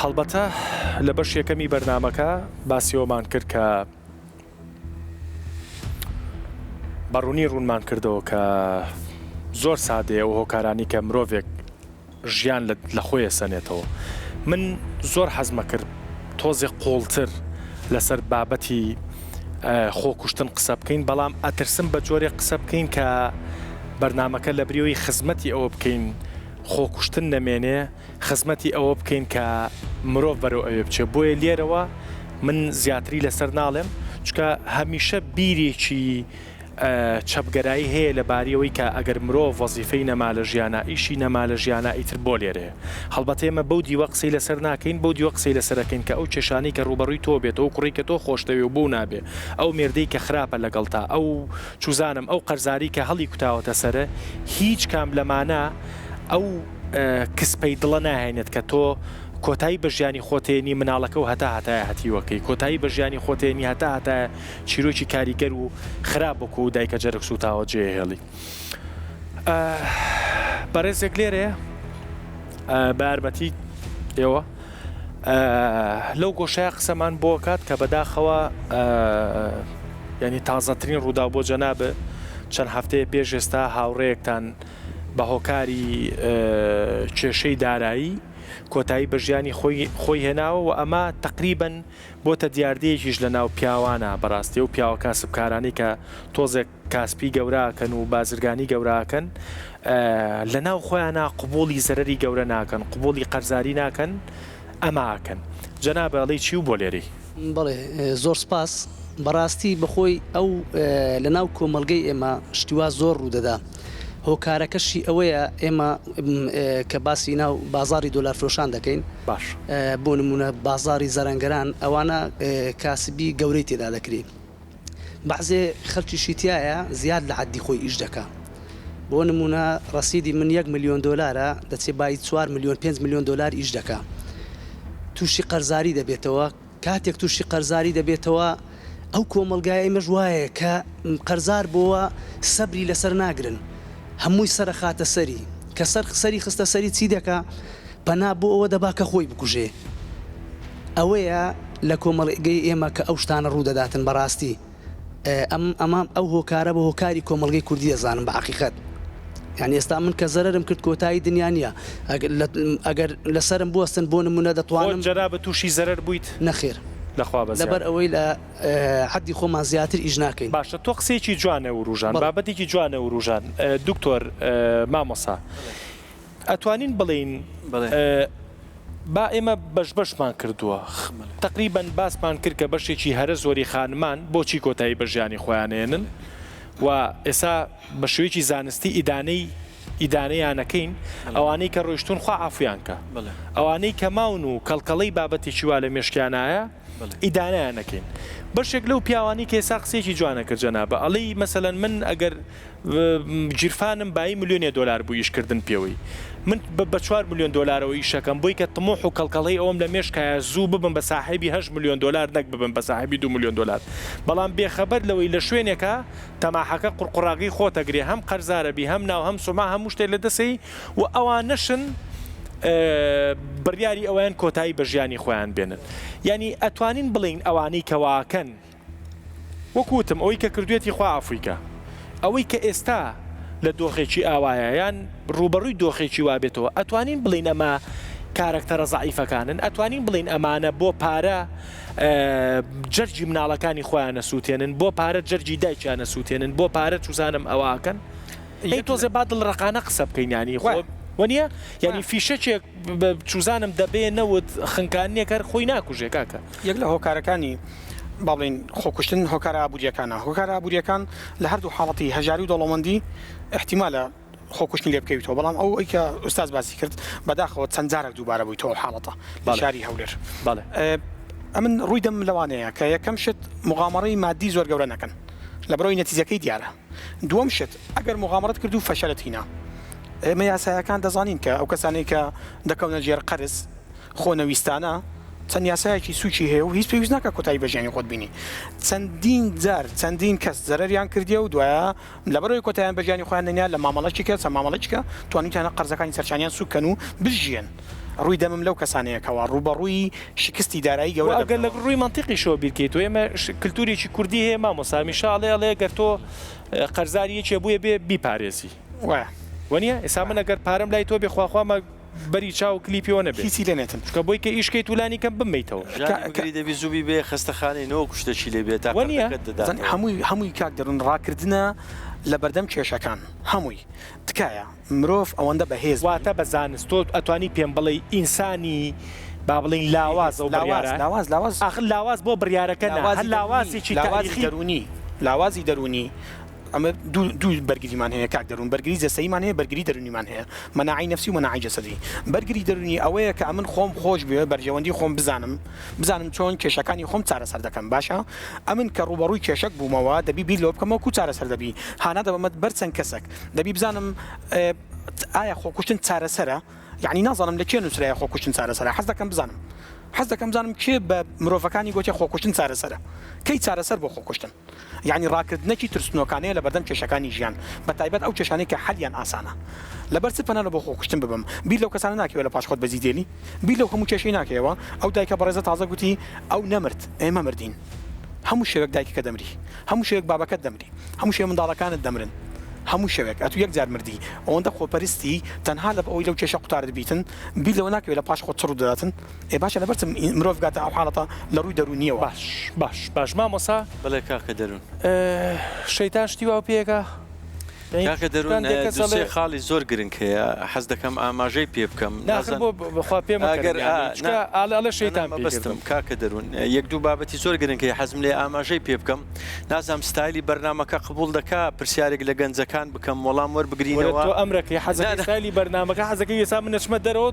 هەڵبەتە لە بەش یەکەمی بەرنامەکە باسیەوەمان کرد کە بەڕوونی ڕوونمان کردەوە کە زۆر سادەیە و هۆکارانی کە مرۆڤێک ژیان لە خۆیە سەنێتەوە. من زۆر حەزمە کرد تۆزێک قوڵتر لەسەر بابەتی خۆکوشتن قسە بکەین، بەڵام ئەترسم بە جۆرێک قسە بکەین کە بەرنامەکە لە بریەوەی خزمەتی ئەوە بکەین خۆکوشتن نەمێنێ، خزمەتی ئەوە بکەین کە مرۆڤ بەرەو ئەوێ بچێت. بۆیە لێرەوە من زیاتری لەسەر ناڵێم، چونکە هەمیشە بیرێکی چەپگەرایی هەیە لەبارەوەی کە ئەگەر مرۆڤ وەزیفەی نەما لە ژیانە ئیشی نەما لە ژیانە ئیتر بۆ لێرەیە. هەڵبەتە ئێمە بەو دیوە قسەی لەسەر ناکەین، بەو دیوە قسەی لەسەرەکەین کە ئەو کێشانەی کە ڕوبەڕووی تۆ بێتەوە کوڕی کە تۆ خۆشتەوێ و بوو نابێ، ئەو مێردەی کە خراپە لەگەڵتا، ئەو چوزانم ئەو قەرزاری کە هەڵی کوتاوەتە سەرە، هیچ کام لەمانە ئەو کسپەی دڵە ناهێنێت کە تۆ کۆتایی بە ژیانی خۆتێنی مناڵەکە و هەتا هەتایە هەتیوەکەی، کۆتایی بە ژیانی خۆتێنی هەتا هەتایە چیرۆکی کاریگەر و خراپ بکو و دایکە جەرگ سوتاوە جێهێڵی. بەڕێزێک لێرەیە بە یارمەتی ئێوە لەو گۆشەیە قسەمان بۆ کات کە بەداخەوە ینی تازەترین ڕوودا بۆ جەنابە چەند هەفتەیە پێش ئێستا هاوڕێیەکتان بە هۆکاری کێشەی دارایی کۆتایی بە ژیانی خۆی هێناوە و ئەمە تقریبن بۆتە دیاردەیەکیش لە ناو پیاوانە بەڕاستی و پیاوە کاسبکارانی کە تۆزێک کاسپی گەوراکەن و بازرگانی گەوراکەن لە ناو خۆیانە قبوڵی زەرەری گەورە ناکەن، قبوڵی قەرزاری ناکەن، ئەماکەن. جەنابە ئەڵێ چی و بۆ لێری؟ بەڵێ زۆر سپاس. بەڕاستی بەخۆی ئەو لە ناو کۆمەلگەی ئێمە شتیوا زۆر ڕوودەدا. هۆکارەکەشی ئەوەیە ئێمە کە باسی ناو بازاری دۆلار فرۆشان دەکەین، باش بۆ نمونە بازاری زەرەنگەران ئەوانە کاسبی گەورەی تێدا دەکرێت. بەعزێ خەڵکیشی تایە زیاد لە حەدی خۆی ئیش دەکا. بۆ نمونە ڕەسیدی من 1 ملیۆن دۆلارە دەچێت بای 4 ملیۆن 5 ملیۆن دۆلار ئیش دەکا. تووشی قەرزاری دەبێتەوە. کاتێک تووشی قەرزاری دەبێتەوە ئەو کۆمەلگای ئێمەش وایە کە قەرزار بۆوە سەبری لەسەر ناگرن، هەمووی سەر خاتە سەری، کە سەری خستە سەری چی دەکا پەنا بۆ ئەوە دەبا کە خۆی بکوژێ. ئەوەیە لە کۆمەلگەی ئێمە کە ئەو شتانە ڕوودەداتن. بەڕاستی ئەمە ئەو هۆکارە بە هۆکاری کۆمەلگەی کوردی دەزانم بە حەقیقەت. یعنی ئێستا من کە زەرم کرد کۆتایی دنیا نییە، ئەگەر لەسرم بوەستن بۆ نمونە دەتوانم جەنابە تووشی زەرەر بوویت نەخێر لەبەر ئەوەی لە حەدی خۆمان زیاتر ئیش ناکەین. باشە تۆ قسێکی جوانە و ڕوژان، بابەتێکی جوانە و ڕوژان. دکتۆر مامۆسا ئەتوانین بڵین با ئێمە بەشمان کردووە، تقریبەن باسمان کرد کە بەشێکی هەرە زۆری خانمان بۆچی کۆتایی بە ژیانی خۆیانێنن و ئێستا بە شێوەیەکی زانستی ئیدانەیانەکەین ئەوانەی کە ڕۆیشتون خوا عافویان کە، ئەوانەی کە ماون و کەڵکەڵەی بابەتێکی وا لە مێشکیانایە ئیدانەیانەکەین. بەشێک لەو پیاوانی کە ئێستا قسێکی جوانە کرد جەنابە، ئەڵێی مەسەلەن من ئەگەر گیرفانم بای ملیۆنێ دۆلار بوو ئیشکردن پێوەی، من بە 4 ملیۆن دۆلارەوە ئیشەکەم بۆی کە تمۆح و کەڵکەڵەی ئەوم لە مێشکایە زوو ببم بە ساحێبی 8 ملیۆن دۆلار نەک ببم بە ساحێبی 2 ملیۆن دۆلار. بەڵام بێخەبەر لەوەی لە شوێنێکە تەماحەکە قوڕقوڕاقی خۆتەگرێ، هەم قەرزارەبی هەم ناو هەم سوما هەموو شتێک لە دەسەی و ئەوانەشن بڕیاری ئەویان کۆتایی بە ژیانی خۆیان بێنن. ینی ئەتوانین بڵین ئەوانەی کەواکەن وەکوتم ئەوەی کە کردوێتی خوا عافویکە، ئەوەی کە ئێستا لە دۆخێکی ئاوایە یان ڕوبەڕووی دۆخێکی وابێتەوە، ئەتوانین بڵین ئەمە کارکتەرە زەعیفەکانن، ئەتوانین بڵین ئەمانە بۆ پارە جەرجی مناڵەکانی خۆیان نەسووتێنن، بۆ پارە جەرجی دایکیان نەسووتێنن، بۆ پارە چوزانم ئەواکەن. ئەی تۆزێ با دڵڕقانە قسە بکەین ینی خۆ وەنیە ینی فیشەچێک چوزانم دەبێ نەوت خنکانیەکە خۆی ناکوژێ کاکە. یەک لە هۆکارەکانی باڵین خۆکوشتن هۆکارە ئابوووریەکانە. هۆکارە ئابوووریەکان لە هەردوو حاڵەتی هەژاری و دەوڵەمەندی احتیمالە خۆکوشتنی لێ بکەویتەوە، بەڵام ئەو ئەوکە ئوستاز باسی کرد بەداخەوە چەند جارێک دووبارە بوویتەوە حاڵەتە لە شاری هەولێر. ئەمن ڕووی دەم لەوانەیە کە یەکەم شت مغامەڕەی مادی زۆر گەورە نەکەن لە بەرەوەی نەتیجەکەی دیارە. دووەم شت ئەگەر مغامەڕەت کرد و فەشەلت هینە، ئێمە یاسایەکان دەزانین کە ئەو کەسانەی کە دەکەونە ژێر قەرز خۆنەویستانە چەند یاسایەکی سوچی هەیە و هیچ پێویست ناکە کۆتایی بە ژیانی خۆت بینی. چەندین جار چەندین کەس زەرەریان کردیە و دوایە لەبەرەوەی کۆتاییان بە ژیانی خۆیان نەنیا لە مامەڵەیەکی کە چەند مامەڵەیەکە توانیتیانە قەرزەکانی سەرچانیان سوکەن و بژیان. ڕووی دەمم لەو کەسانەیەکەوە ڕوبەڕووی شکستی دارایی گەورە ئەگەر لە ڕووی منتیقی شۆ بیرکەیت و ئێمە کللتوریی کوردی هەیە مامۆسا میشاڵێ گەر تۆ قەرزاری یەکێ بووە بێ بیپارێزی وایە وەنیە ئێستا من ئەگەر پارەم لای تۆ بێخواخوامە بەری چاو کلیپیەوە نەبێت هیچی لێ نێتن کە بۆی کە ئیشکەی توولانی کەم بمەیتەوە ژانی دەبی زووبی بێ خستەخانەی کوشتەچی لێ بێت هەمووی کاک دەڕون ڕاکردنە لە بەردەم کێشەکان هەمووی تکایە مرۆڤ ئەوەندە بەهێز واتە بە زانست تۆ ئەتوانی پێم بڵێ ئینسانی با بڵین لاواز ئەو لاواز ئاخر لاواز بۆ بڕیارەکە هەر لاوازێکی لاوازی دەرونی لاوازی دەرونی ئەمە دوو بەرگریمان هەیە کاک دەروون بەرگری جەستەیمان هەیە بەرگری دەرونیمان هەیە مەناعی نەفسی و مەناعی جەسەدی بەرگری دەرونی ئەوەیە کە ئەمن خۆم خۆش بێ بەرژەوەندی خۆم بزانم چۆن کێشەکانی خۆم چارەسەر دەکەم باشە ئەمن کە ڕوبەڕووی کێشەک بوومەوە دەبی بیر لەوە بکەمەوە کو چارەسەر دەبی هانا دەبمەت بەرچەند کەسێک دەبی بزانم ئایا خۆکوشتن چارەسەرە یعنی نازانم لە کێ نووسرایە خۆکوشتن چارەسەرە حەز دەکەم بزانم کێ بە مرۆڤەکانی گوتێ خۆکوشتن چارەسەرە کەی چارەسەر بۆ خۆکوشتن یعنی ڕاکردنەکی ترسنۆکانەیە لە بەردەم کێشەکانی ژیان بە تایبەت ئەو کێشانەی کە حەلیان ئاسانە لەبەر چ پەنە بۆ خۆکوشتن ببم بیر لەو کەسانە ناکەوێت لە پاش خۆت بەزی دێلی بیر لەو هەموو کێشەی ناکەوە ئەو دایکە بەڕێزە تازە گوتی ئەو نەمرد ئێمە مردین هەموو شێوەک دایکەکە دەمری هەموو شێوەک بابەکەت دەمری هەموو شێوە منداڵەکانت دەمرن هەموو شەوێک ئەتو یەک جار مردی ئەوەندە خۆپەرستی تەنها لە ئەوی لەو کێشە قوتار دەبیتن بیر لەوە ناکەوێت لە پاش خۆت چڕ دەداتن باشە لەبەرچم مرۆڤ گاتە ئەو حاڵەتە لە ڕووی دەرونیەوە باش مامۆسا بەڵێ کاکە دەروون شەیتان شتی وا پێەکە کاکە دەروون دوسێ خاڵی زۆر گرنگ هەیە حەز دەکەم ئاماژەی پێ بکەم بۆخوا پێمەگەر شەیتان بەستم کاکە دەروون یەک دوو بابەتی زۆر گرنگ هەیە حەزم لێ ئاماژەی پێ بکەم نازام ستایلی بەرنامەکە قبول دەکا پرسیارێک لە گەنجەکان بکەم وەڵام وەربگرینەوە تۆ ئەمرەکەی حەزەکەی ستایلی بەرنامەکە حەزەکەی ئێستا من نەچمە دەرەوە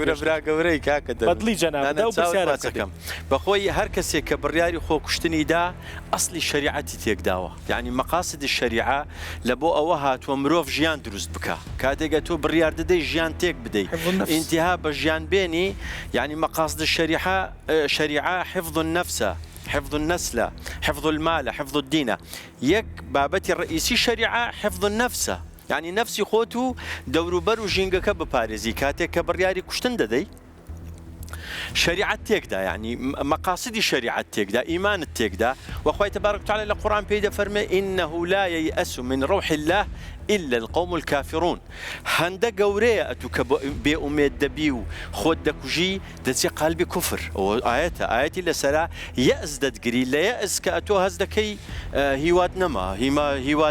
برا گەورەی کاکە بەدڵی جەناب بەخۆی هەر کەسێک کە بڕیاری خۆکوشتنیدا ئەسلی شریعەتی تێکداوە یعنی مەقاصد الشریعە لە بۆ ئەوە هاتووە مرۆڤ ژیان دروست بکە کاتێکە تۆ بڕیار دەدەی ژیان تێک بدەیت ئینتیها بە ژیان بێنی یعنی مەقاصد الشریعە حفظ النفس حفظ النسل حفظ المال حفظ الدين يك بابتي الرئيسي شريعة حفظ النفس يعني نفسي خوتو دوروبر وجينجك بباريزي كاتك برياري كشتن ددي شريعة تيكدا يعني مقاصد شريعة تيكدا إيمان التيكدا وأخوي تبارك وتعالى القرآن بيدا فرمي إنه لا ييأس من روح الله إلا القوم الكافرون هندا قورية أتوك بأميد دبيو خود دكوجي دتي قلبي كفر آياتي لسلا يأس دتقري لا يأس كأتو هزدكي هيواد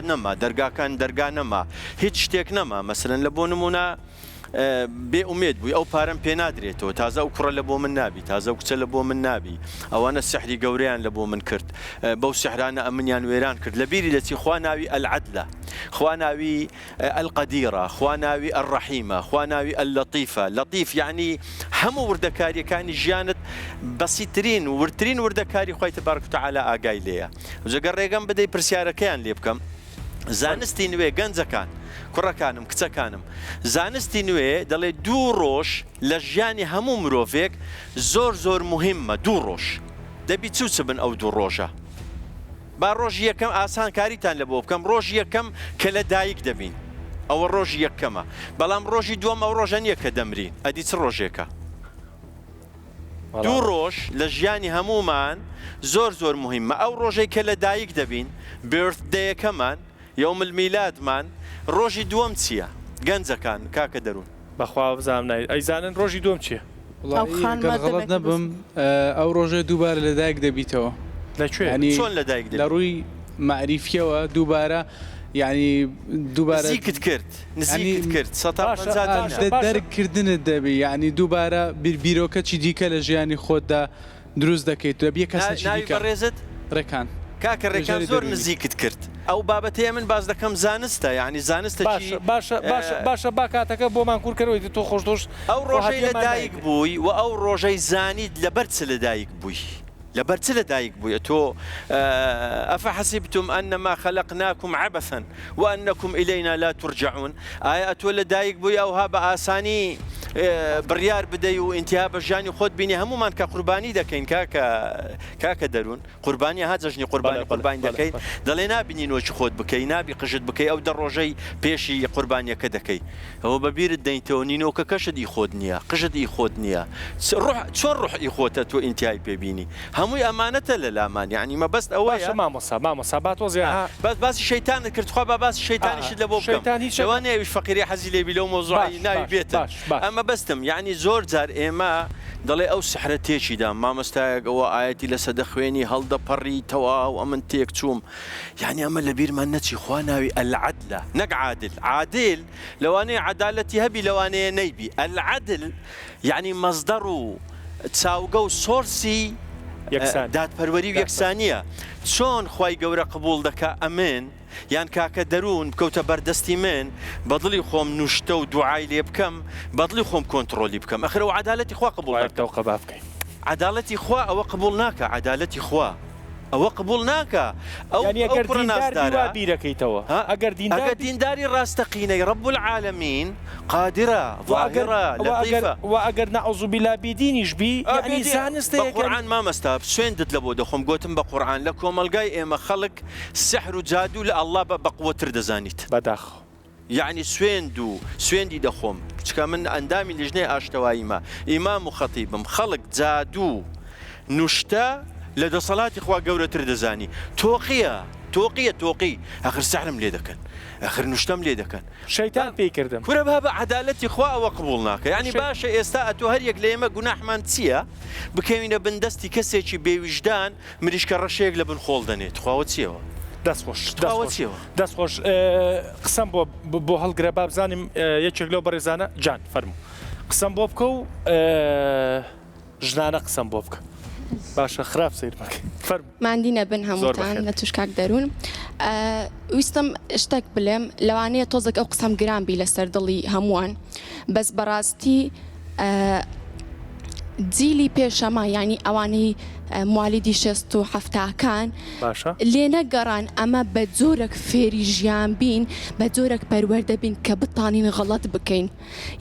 نما درقا كان درقا نما هيتش تيك نما مثلا لبونمونا بێ ئومێد بووی ئەو پارەم پێ نادرێتەوە تازە ئەو کوڕە لە بۆ من نابی تازە کچە لە بۆ من نابی ئەوانە سحری گەورەیان لە بۆ من کرد بەو سحرانە ئەمنیان وێران کرد لە بیری دەچی خوا ناوی ئەلعەدلە خوا ناوی ئەلقەدیرە خوا ناوی ئەڕەحیمە خوا ناوی ئەللەطیفە لەطیف یعنی هەموو وردەکاریەکانی ژیانت بەسیترین و ورترین وردەکاری خوای تبارک وتعالى ئاگای لێیە جەگەر ڕێگەم بدەی پرسیارەکەیان لێ بکەم زانستی نوێ گەنجەکان کوڕەکانم کچەکانم زانستی نوێ دەڵێ دوو ڕۆژ لە ژیانی هەموو مرۆڤێک زۆر مهمە دوو ڕۆژ دەبی چوچ بن ئەو دوو ڕۆژە با ڕۆژی یەکەم ئاسان کاریتان لە بۆ بکەم ڕۆژی یەکەم کە لە دایک دەبین ئەوە ڕۆژی یەکەمە بەڵام ڕۆژی دووەم ئەو ڕۆژە نییە کە دەمرین ئەدی چ ڕۆژێکە دوو ڕۆژ لە ژیانی هەمومان زۆر مهمە ئەو ڕۆژەی کە لە دایک دەبین بێرثدەیەکەمان یوم المیلادمان ڕۆژی دووەم چییە گەنجەکان کاکە دەروون بەخوا بزانم ئەیزانن ڕۆژی دووەم چییە غەڵەت نەبم ئەو ڕۆژە دووبارە لە دایک دەبیتەوە لەکوێ چۆن لە دایک لە ڕووی معریفیەوە دووبارە یعنی دووبارە نزیکت کرد دەرکردنت دەبی یعنی دووبارە بیرۆکەچی دیکە لە ژیانی خۆتدا دروست دەکەیت دەبیە کەسێکی دیکە ڕێزت ڕێکان کاکە ڕێکان زۆر نزیکت کرد ئەو بابەتەیە من باز دەکەم زانستە یعنی زانستە باشە با کاتەکە بۆمان کوورکەرەوەی تۆ خۆشتۆش ئەو ڕۆژەی لە دایک بووی و ئەو ڕۆژەی زانیت لەبەرچ لە دایک بووی لەبەرچ لە دایک بوویە تۆ ئەفەحەسیبتم ئەنەما خەلەقناکم عەبەثەن وئەنەکم ئیلەینا لا تورجعون ئایا تۆ لە دایک بووی ئەوها بە ئاسانی بڕیار بدەی و ئینتیا بە ژیانی خۆت بینی هەمومان کە قوربانی دەکەین کاکە دەروون قوربانی ها جەژنی قوربانی دەکەی دەڵێ نبینی نۆچی خۆت بکەی نابی قژت بکەی ئەو ڕۆژەی پێشی قوربانیەکە دەکەی ئەوە بەبیرت دەینتەوە نینۆکە کەشت ئی خۆت نییە قژت ئی خۆت نییە چۆن ڕوحی خۆتە تۆ ئینتیای پێبینی هەمووی ئەمانەتە لە لامان یعنی مەبەست ئەوەیە مامۆسا باتۆزیە بەس باسی شەیتانت کردخوا بە باسی شەیتانیشت لە بۆ بکەم شەوانە ئەویش فەقیری حەزی لێبی لەو مۆزوعی ناوی بێتە ئەمە بەستم یعنی زۆر جار ئێمە دەڵێ ئەو سحرە تێکیدا مامۆستایەک ئەوە ئاەتی لە سەدە خوێنی هەڵدەپەڕی تەواو ئەمن تێک چووم یعنی ئەمە لە بیرمان نەچی خوا ناوی ئەلعەدلە نەک عادل لەوانەیە عەدالەتی هەبی لەوانەیە نەیبی ئەلعەدل یعنی مەزدەڕ و چاوگە و سۆرسی دادپەروەری و یەکسانیە چۆن خوای گەورە قبول دەکا ئەمن یان کاکە دەروون بکەوتە بەردەستی من بەدڵی خۆم نوشتە و دوعای لێ بکەم بەدڵی خۆم کۆنتترۆلی بکەم ئەخرەوە عەدالەتی خوا قبول قەبا بکەین عەدالەتی خوا ئەوە قبول ناکە عەدالەتی خوا ئەوە قبول ناکە ئەو بیرەکەیتەوە ئەگەر دینداری ڕاستەقینەی ڕەب العالەمین قادرە ظاهرە لەطیفە و ئەگەر نەعوذ بالله بێدینیش بی یعنی زانستەیە قورئان مامەستا سوێندت لە بۆ دەخۆم گوتم بە قورئان لە کۆمەلگای ئێمە خەڵک سحر و جادو لە ئەڵڵا بەقووەتر دەزانیت بەداخ یعنی سوێندی دەخۆم چکە من ئەندامی لیژنەی ئاشتەواییمە ئیمام و خەتیبم خەڵک جادو نوشتە لە دەسەڵاتی خوا گەورەتر دەزانی تۆقی ئەخر سحرم لێ دەکەن ئەخر نوشتەم لێ دەکەن شەیتان پێی کردم کورە بە عەدالەتی خوا ئەوە قبول ناکە یعنی باشە ئێستا ئەتۆ هەر یەک لە ئێمە گوناحمان چییە بکەوینە بندەستی کەسێکی بێویژدان مریشکە ڕەشەیەک لە بن خۆڵ دەنێت خواوە چیەوە دەستخۆش قسەم بۆ هەڵگرە با بزانیم یەکێک لەو بەڕێزانە جان فەرموو قسەم بۆ بکە و ژنانە قسەم بۆ بکە باشە خراپ سیر بکەین مادینە بن هەمووتان لە توش کاک دەروون ویستم شتێک بڵێم لەوانەیە تۆزێک ئەو قسەم گرانبی لەسەر دڵی هەمووان بەس بەڕاستی جیلی پێشەما ینی ئەوانەی موالیدی 1970 لێ نەگەڕان ئەمە بە جۆرێک فێری ژیان بین بە جۆرێک پەروەردە بین کە بتانین غەڵەت بکەین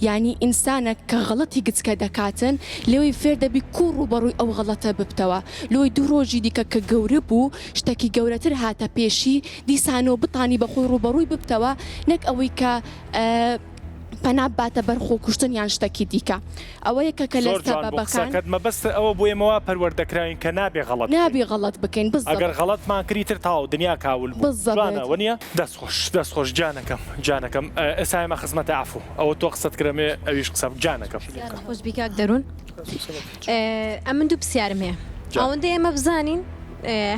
ینی ئینسانە کە غەڵەتی گچکە دەکاتن لێوەی فێر دەبی کوڕ و بەڕووی ئەو غەڵەتە ببتەوە لۆی دوو ڕۆژی دیکە کە گەورە بوو شتێکی گەورەتر هاتە پێشی دیسانەوە بتانی بەخۆی ڕوبەڕووی ببتەوە نەک ئەوەی کە پەنا باتە بەرخۆ کوشتن یان شتێکی دیکە ئەوە یەکە کە لە سەبەبەکان مەبەستە ئەوە بۆ ئێمەوە پەروەردەکراوین کە نابێ غەڵەت بکەین ئەگەر غەڵەتمان کریتر تاو دنیا کاول بوو نیە دەستخۆش جانەکەم ئێستا ئێمە خزمەتە عەفو ئەوە تۆ قسەت کرەمێ ئەویش قسە جانەکەم خۆش بیکاک دەروون ئەمن دوو پرسیارم هەیە ئەوەندە ئێمە بزانین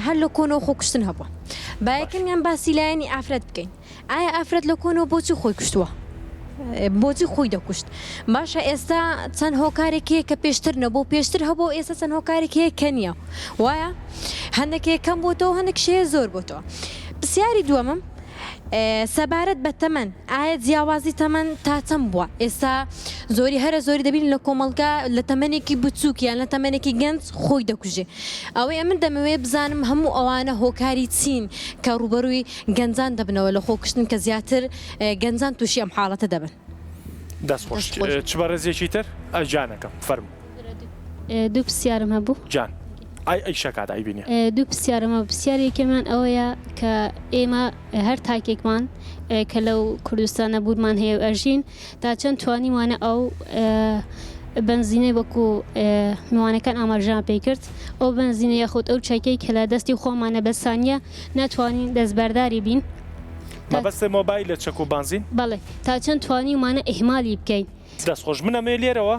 هەر لە کۆنەوە خۆ کوشتن هەبووە باەکەمیان باسی لایەنی ئافرەت بکەین ئایا ئافرەت لە کۆنەوە بۆچی خۆی کوشتووە بۆچی خۆی دەکوشت باشە ئێستا چەند هۆکارێکەیە کە پێشتر نەبوو پێشتر هەبوو ئێستا چەند هۆکارێکەیە کە نییە وایە هەندێکەیە کەم بۆتەوە هەندێک شەیە زۆر بۆتەوە پرسیاری دووەمم سەبارەت بە تەمەن ئایا جیاوازی تەمەن تا چەند بووە ئێستا زۆری دەبین لە کۆمەڵگا لە تەمەنێکی بچووک یان لە تەمەنێکی گەنج خۆی دەکوژێ ئەوەی من دەمەوێت بزانم هەموو ئەوانە هۆکاری چین کە ڕوبەرووی گەنجان دەبنەوە لە خۆکشتن کە زیاتر گەنجان تووشی ئەم حاڵەتە دەبن دەستخۆش چ بەڕێزێکی تر ئەجانەکەم فەرم دوو پرسیارم هەبوو جان ئەی شەکات ئەیبینێ دوو پرسیارمە پرسیارێکەمان ئەوەیە کە ئێمە هەر تاکێکمان کە لەو کوردستانە بوورمان هەیە ئەژین تا چەند توانی وانە ئەو بنزینەی وەکو میوانەکان ئاماژان پێی کرد ئەو بنزینە یاخود ئەو چەکەی کە لە دەستی خۆمانە بەسانیە ناتوانین دەستبەرداری بین مەبەستە مۆبایل لە چەک و بنزین بەڵێ تا چەند توانی وانە ئیهمالی بکەین دەستخۆش منەمێ لێرەوە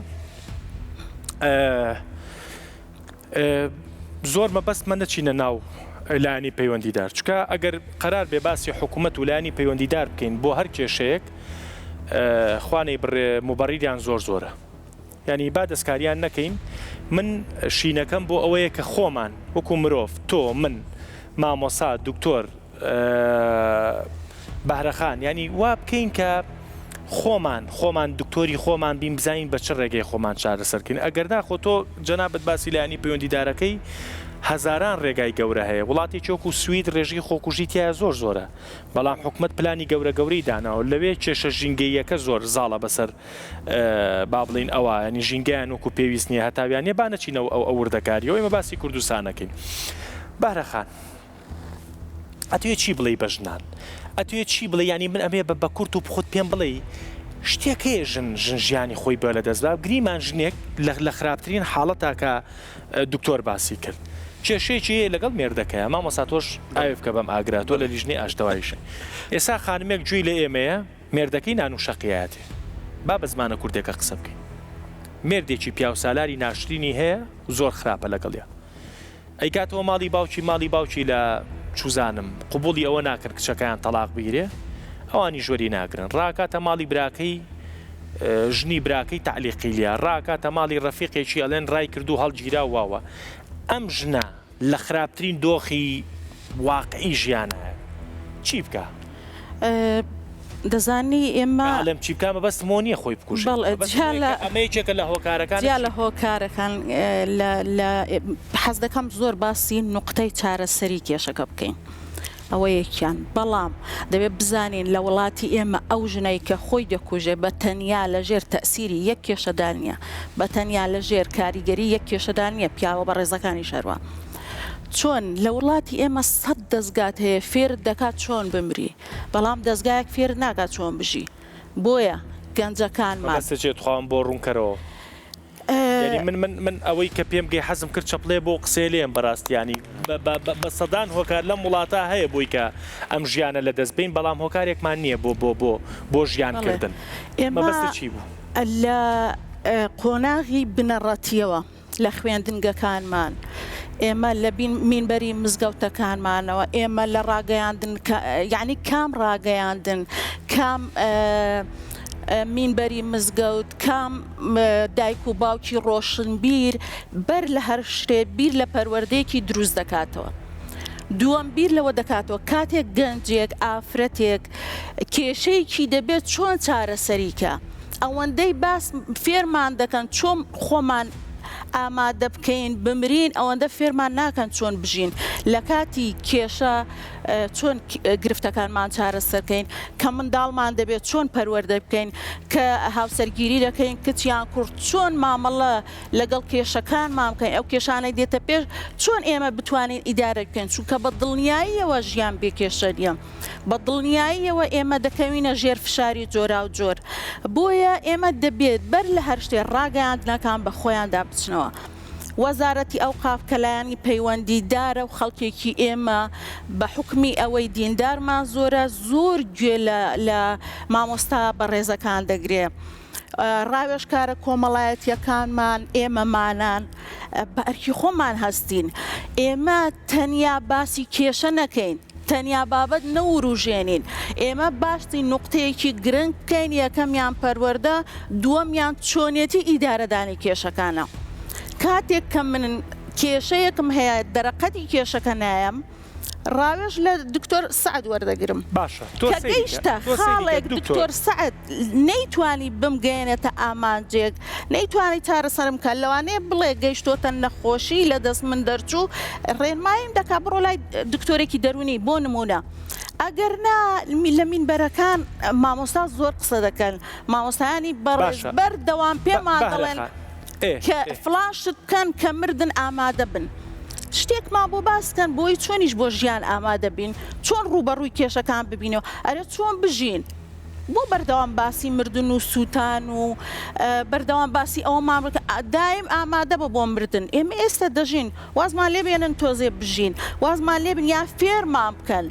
زۆر مەبەستمە نەچینە ناو لایانی پەیوەندیدار چکە ئەگەر قەرار بێ باسی حکوومەت و لایانی پەیوەندیدار بکەین بۆ هەر کێشەیەک خوانەی موبەڕیریان زۆرە ینی با دەستکاریان نەکەین من شینەکەم بۆ ئەوەیە کە خۆمان وەکو مرۆڤ تۆ من مامۆسا دکتۆر بەهرەخان ینی وا بکەین کە خۆمان دکتۆری خۆمان بین بزانین بە چ ڕێگەی خۆمان چارەسەرکەین ئەگەر ناخۆ تۆ جەنابەت باسی لایانی پەیوەندیدارەکەی هەزاران ڕێگای گەورە هەیە وڵاتی چۆکو سوید ڕێژی خۆکوژی تایە زۆر زۆرە بەڵام حکومت پلانی گەورە گەورەی داناوە لەوێ کێشە ژینگەیەکە زۆر زاڵە بەسەر با بڵین ئەوە ینی ژینگەیان وەکو پێویست نییە هەتاویانێ بانەچینەوە ئەو وردەکاریەوە ئێمە باسی کوردستانەکەین بارەخان ئەتوێ چی بڵێ بە ژنان ئەتوێ چی بڵێ ینی من ئەمێ بە کورت و بخۆت پێم بڵێ شتێکەیە ژن ژیانی خۆی بە لە دەستدا گریمان ژنێک لە خراپترین حاڵەتا کە دکتۆر باسی کرد کێشەیەکی لەگەڵ مێردەکەیە مامۆستا تۆش ئاوێ بکە بەم ئاگراتۆ لە لیژنەی ئاشتەواییشە ئێستا خانمێک جوێی لە ئێمەیە مێردەکەی نان و شەقیایەتێ با بە زمانە کوردێکە قسە بکەین مێردێکی پیاوسالاری ناشرینی هەیە زۆر خراپە لەگەڵیا ئەیکاتەوە ماڵی باوکی لە چوزانم قوبوڵی ئەوە ناکرد کچەکەیان تەلاق بگیرێ ئەوانی ژوەری ناگرن ڕاکاتە ماڵی براکەی ژنی براکەی تعلیقی لیا ڕاکاتە ماڵی ڕەفیقێکی ئەلێن ڕای کردو هەڵگیرا واوە ئەم ژنە لە خراپترین دۆخی واقعی ژیانە چی بکە؟ دەزانی ئێمە لەم چی بکە بەبەست مۆنیە خۆی بکوژ ئەمەیەکێکە لە هۆکارەکان لە هۆکارەکان حەز دەکەم زۆر باسی نوقتەی چارەسەری کێشەکە بکەین ئەوە یەکیان بەڵام دەبێت بزانین لە وڵاتی ئێمە ئەو ژنەی کە خۆی دەکوژێ بە تەنیا لە ژێر تەسیری یەک کێشەدان نیە بە تەنیا لە ژێر کاریگەری یەک کێشەدان نیە پیاوە بە ڕێزەکانی شەروە چۆن لە وڵاتی ئێمە 100 دەستگات هەیە فێر دەکات چۆن بمری بەڵام دەستگایەک فێر ناکات چۆن بژی بۆیە گەنجەکانمان خواهم بۆ ڕوونکەرەوە من ئەوەی کە پێم گەی حەزم کرد چەپڵێ بۆ قسێ لێم بەڕاستیانی بە سەدان هۆکار لەم وڵاتە هەیە بۆی کە ئەم ژیانە لە دەست بین بەڵام هۆکارێکمان نییە بۆ ژیانکردن ئێمە بەستی چی بوو لە قۆناغی بنەڕەتیەوە لە خوێندنگەکانمان ئێمە لە مینبەری مزگەوتەکانمانەوە ئێمە لە ڕاگەیاندن یعنی کام ڕاگەیاندن کام مینبەری مزگەوت کام دایک و باوکی ڕۆشنبیر بەر لە هەر شتێ بیر لە پەروەردەیەکی دروست دەکاتەوە دووەم بیر لەوە دەکاتەوە کاتێک گەنجێک ئافرەتێک کێشەیەکی دەبێت چۆن چارەسەریکە ئەوەندەی باس فێرمان دەکەن چۆن خۆمان ئامادە بکەین بمرین ئەوەندە فێرمان ناکەن چۆن بژین لە کاتی کێشە چۆن گرفتەکانمان چارەسەرکەین کە منداڵمان دەبێت چۆن پەروەردە بکەین کە هاوسەرگیری دەکەین کچیان کورد چۆن مامەڵە لەگەڵ کێشەکانمان بکەین ئەو کێشانەی دێتە پێش چۆن ئێمە بتوانین ئیدارە بکەین چونکە بە دڵنیاییەوە ژیان بێ کێشە نیە بە دڵنیاییەوە ئێمە دەکەوینە ژێر فشاری جۆرا و جۆر بۆیە ئێمە دەبێت بەر لە هەر شتێ ڕاگەیاندنەکان بە خۆیاندا بچنەوە وەزارەتی ئەوقاف کەلایانی پەیوەندیدارە و خەڵکێکی ئێمە بە حکمی ئەوەی دیندارمان زۆرە زۆر گوێ لە مامۆستا بەڕێزەکان دەگرێ ڕاوێژکارە کۆمەڵایەتیەکانمان ئێمەمانان بە ئەرکی خۆمان هەستین ئێمە تەنیا باسی کێشە نەکەین تەنیا بابەت نەوروژێنین ئێمە باشتی نوقتەیەکی گرنگ بکەین یەکەمیان پەروەردە دووەمیان چۆنیەتی ئیدارەدانی کێشەکانە کاتێک کە من کێشەیەکم هەیە دەرەقەتی کێشەکە نایەم ڕاوێژ لە دکتۆر سعد وەردەگرم باشە کە گەیشتە خاڵێک دکتۆر سعد نەیتوانی بمگەێنێتە ئامانجێک نەیتوانی چارەسەرم کە لەوانەیە بڵێ گەیشتۆتە نەخۆشی لە دەست من دەرچوو ڕێنمایم دەکا بڕۆ لای دکتۆرێکی دەرونی بۆ نمونە ئەگەر لە مینبەرەکان مامۆستا زۆر قسە دەکەن مامۆستایانی بەڕێزبەر دەوام پێمان دەڵێن کە فلاشت بکەن کە مردن ئامادە بن شتێکمان بۆ باسکەن بۆی چۆنیش بۆ ژیان ئامادە بین چۆن ڕوبەڕووی کێشەکان ببینەوە ئەرێ چۆن بژین بۆ بەردەوام باسی مردن و سووتان و بەردەوام باسی ئەوەمان دایم ئامادە بە بۆ مردن ئێمە ئێستا دەژین وازمان لێ بێنن تۆزێ بژین وازمان لێ بن یا فێرمان بکەن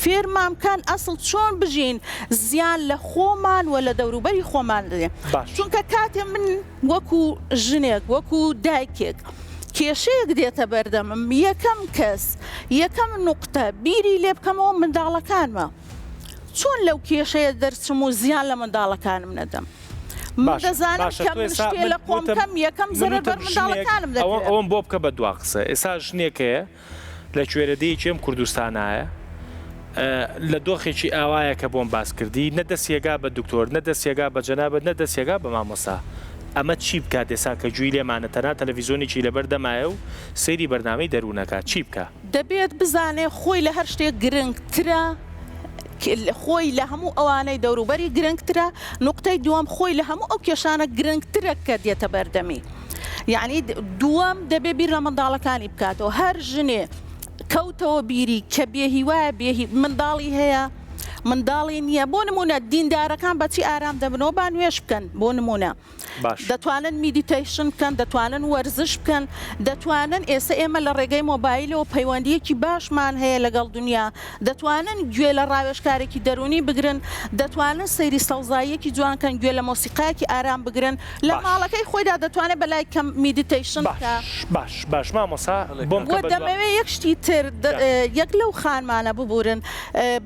فێرمان بکەن ئەسڵ چۆن بژین زیان لە خۆمان و لە دەوروبەری خۆمان دێ چونکە کاتێ من وەکو ژنێک وەکو دایکێک کێشەیەک دێتە بەردەمم یەکەم کەس یەکەم نوقتە بیری لێ بکەمەوە منداڵەکانمە چۆن لەو کێشەیە دەرچم و زیان لە منداڵەکانم نەدەم من دەزانم کە من شتێ لە خۆمکەم یەکەم زەرەر بەر منداڵەکانم دەکرێت ئەوەم بۆ بکە بە دوا قسە ئێستا ژنێکەیە لە کوێرەدەی چێم کوردستانایە لە دۆخێکی ئاوایە کە بۆم باس کردی نەدەستێگا بە دکتۆر نەدەستێگا بە جەنابەت نەدەستێگا بە مامۆستا ئەمە چی بکات دێسا کە جووی لێمانە تەنها تەلەڤیزیۆنێکی لەبەردەمایە و سەیری بەرنامەی دەروونەکە چی بکە؟ دەبێت بزانێ خۆی لە هەر شتێک گرنگترە خۆی لە هەموو ئەوانەی دەوروبەری گرنگترە نقطەی دووەم خۆی لە هەموو ئەو کێشانە گرنگترە کە دێتە بەردەمی یعنی دووەم دەبێ بیر لە منداڵەکانی بکاتەوە هەر ژنێ کەوتەوە بیری کە بێهیوایە منداڵی هەیە منداڵی نییە بۆ نمونە دیندارەکان بەچی ئارام دەبنەوە با نوێش بکەن بۆ نمونە دەتوانن میدیتیشن بکەن دەتوانن وەرزش بکەن دەتوانن ئێستا ئێمە لە ڕێگەی مۆبایلەوە پەیوەندیەکی باشمان هەیە لەگەڵ دنیا دەتوانن گوێ لە ڕاوێژکارێکی دەرونی بگرن دەتوانن سەیری سەوزاییەکی جوانکەن گوێ لە مۆسیقایەکی ئارام بگرن لە ماڵەکەی خۆیدا دەتوانێت بەلای کەم میدیتیشن بکە باش مامۆستا بۆ دەمەوێت یەک شتی تر یەک لەو خانمانە ببورن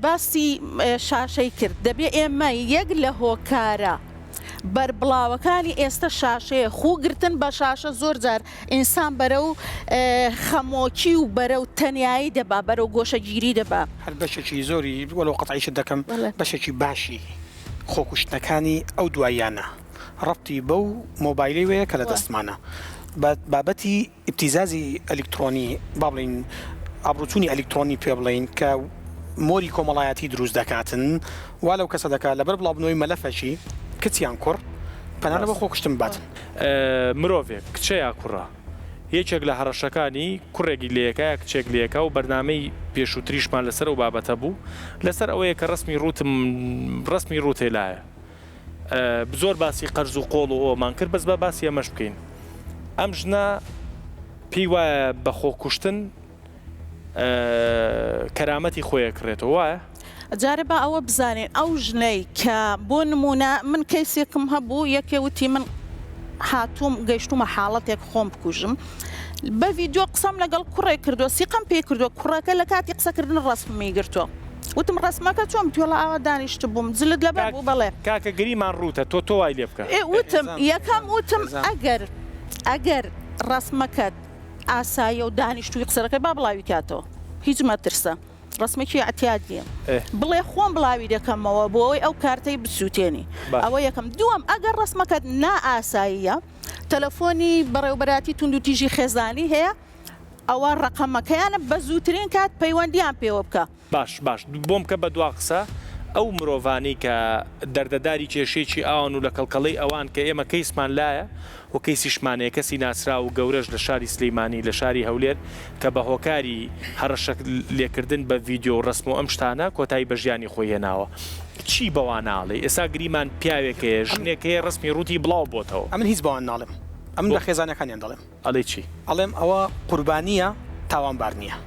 باسی شاشەی کرد دەبێ ئێمە یەک لە هۆکارە بەربڵاوەکانی ئێستا شاشەیە خوگرتن بە شاشە زۆر جار ئینسان بەرە و خەمۆکی و بەرە و تەنایی دەبا بەرە و گۆشەگیری دەبا هەر بەشێکی زۆری وەلو قەتعیشت دەکەم بەشێکی باشی خۆکوشتنەکانی ئەو دواییانە ڕەبتی بەو مۆبایلی وەیە کە لە دەستمانە بابەتی ئیبتیزازی ئەلکترۆنی با بڵین ئابروچوونی ئەلکترۆنی پێ بڵین کە مۆری کۆمەڵایەتی دروست دەکاتن وا لەو کەسە دەکات لەبەر بڵاوبنەوەی مەلەفەشی کچیان کوڕ پەنانە بە خۆکوشتن باتن مرۆڤێک کچەیە کوڕە یەکێک لە هەڕەشەکانی کوڕێکی لەیەکایە کچێک لەیەکە و بەرنامەی پێشووتریشمان لەسەر و بابەتە بوو لەسەر ئەوەیە کە ڕسمی ڕوتێلایە زۆر باسی قەرز و قۆڵ و ئۆمان کرد بەس بە باسی ئەمەش بکەین ئەم ژنە پێی وایە بە خۆکوشتن کەرامەتی خۆیە کڕێتەوە وایە؟ جارە بە ئەوە بزانێن ئەو ژنەی کە بۆ نمونە من کەیسێکم هەبوو یەکێوتی من هاتووم گەیشتومە حاڵەتێک خۆم بکوژم بە ڤیدیۆ قسەم لەگەڵ کوڕێ کردو سیقم پێ کردو کوڕەکە لە کاتی قسەکردن ڕسممی گرتووە وتم ڕسمەکە چۆم توێڵە ئاوا دانیشت بووم جلت لەبەر بوو بەڵێ کاکە گریمان ڕوتە تۆ وای لێ بکە وتم یەکەم وتم ئەگەر ڕسمەکەت ئاسایە و دانیشتوی قسەکە با بڵاوی کاتەوە هیچ مەترسە ڕسمێکی ئەتیادیە بڵێ خۆم بڵاوی دەکەمەوە بۆ ئەوەی ئەو کارتەی بسووتێنی ئەوە یەکەم دووەم ئەگەر ڕسمەکەت نائاساییە تەلەفۆنی بەڕێوبەراتی تونند و تیژی خێزانی هەیە ئەوە ڕقەمەکەیانە بە زووترین کات پەیوەندیان پێوە بکە باش بۆم کە بە دوا قسە ئەو مرۆڤانی کە دەردەداری کێشێکی ئاوان و لە کەڵکەڵەی ئەوان کە ئێمە کەیسمان لایە و کەیسیشمانەیە کەسی ناسرا و گەورەش لە شاری سلەیمانی لە شاری هەولێر کە بە هۆکاری هەڕەشە لێکردن بە ڤیدیۆ و ڕسم و ئەم شتانە کۆتایی بە ژیانی خۆی هێناوە چی بەوان ناڵێ ئێستا گریمان پیاوێکەیە ژنێکەیە ڕسمی ڕووتی بڵاو بۆتەوە ئەمن هیچ بەوان ناڵێم ئەم لە خێزانەکانیان دەڵێم ئەڵێ چی ئەڵێم ئەوە قوربانیە تاوانبار نییە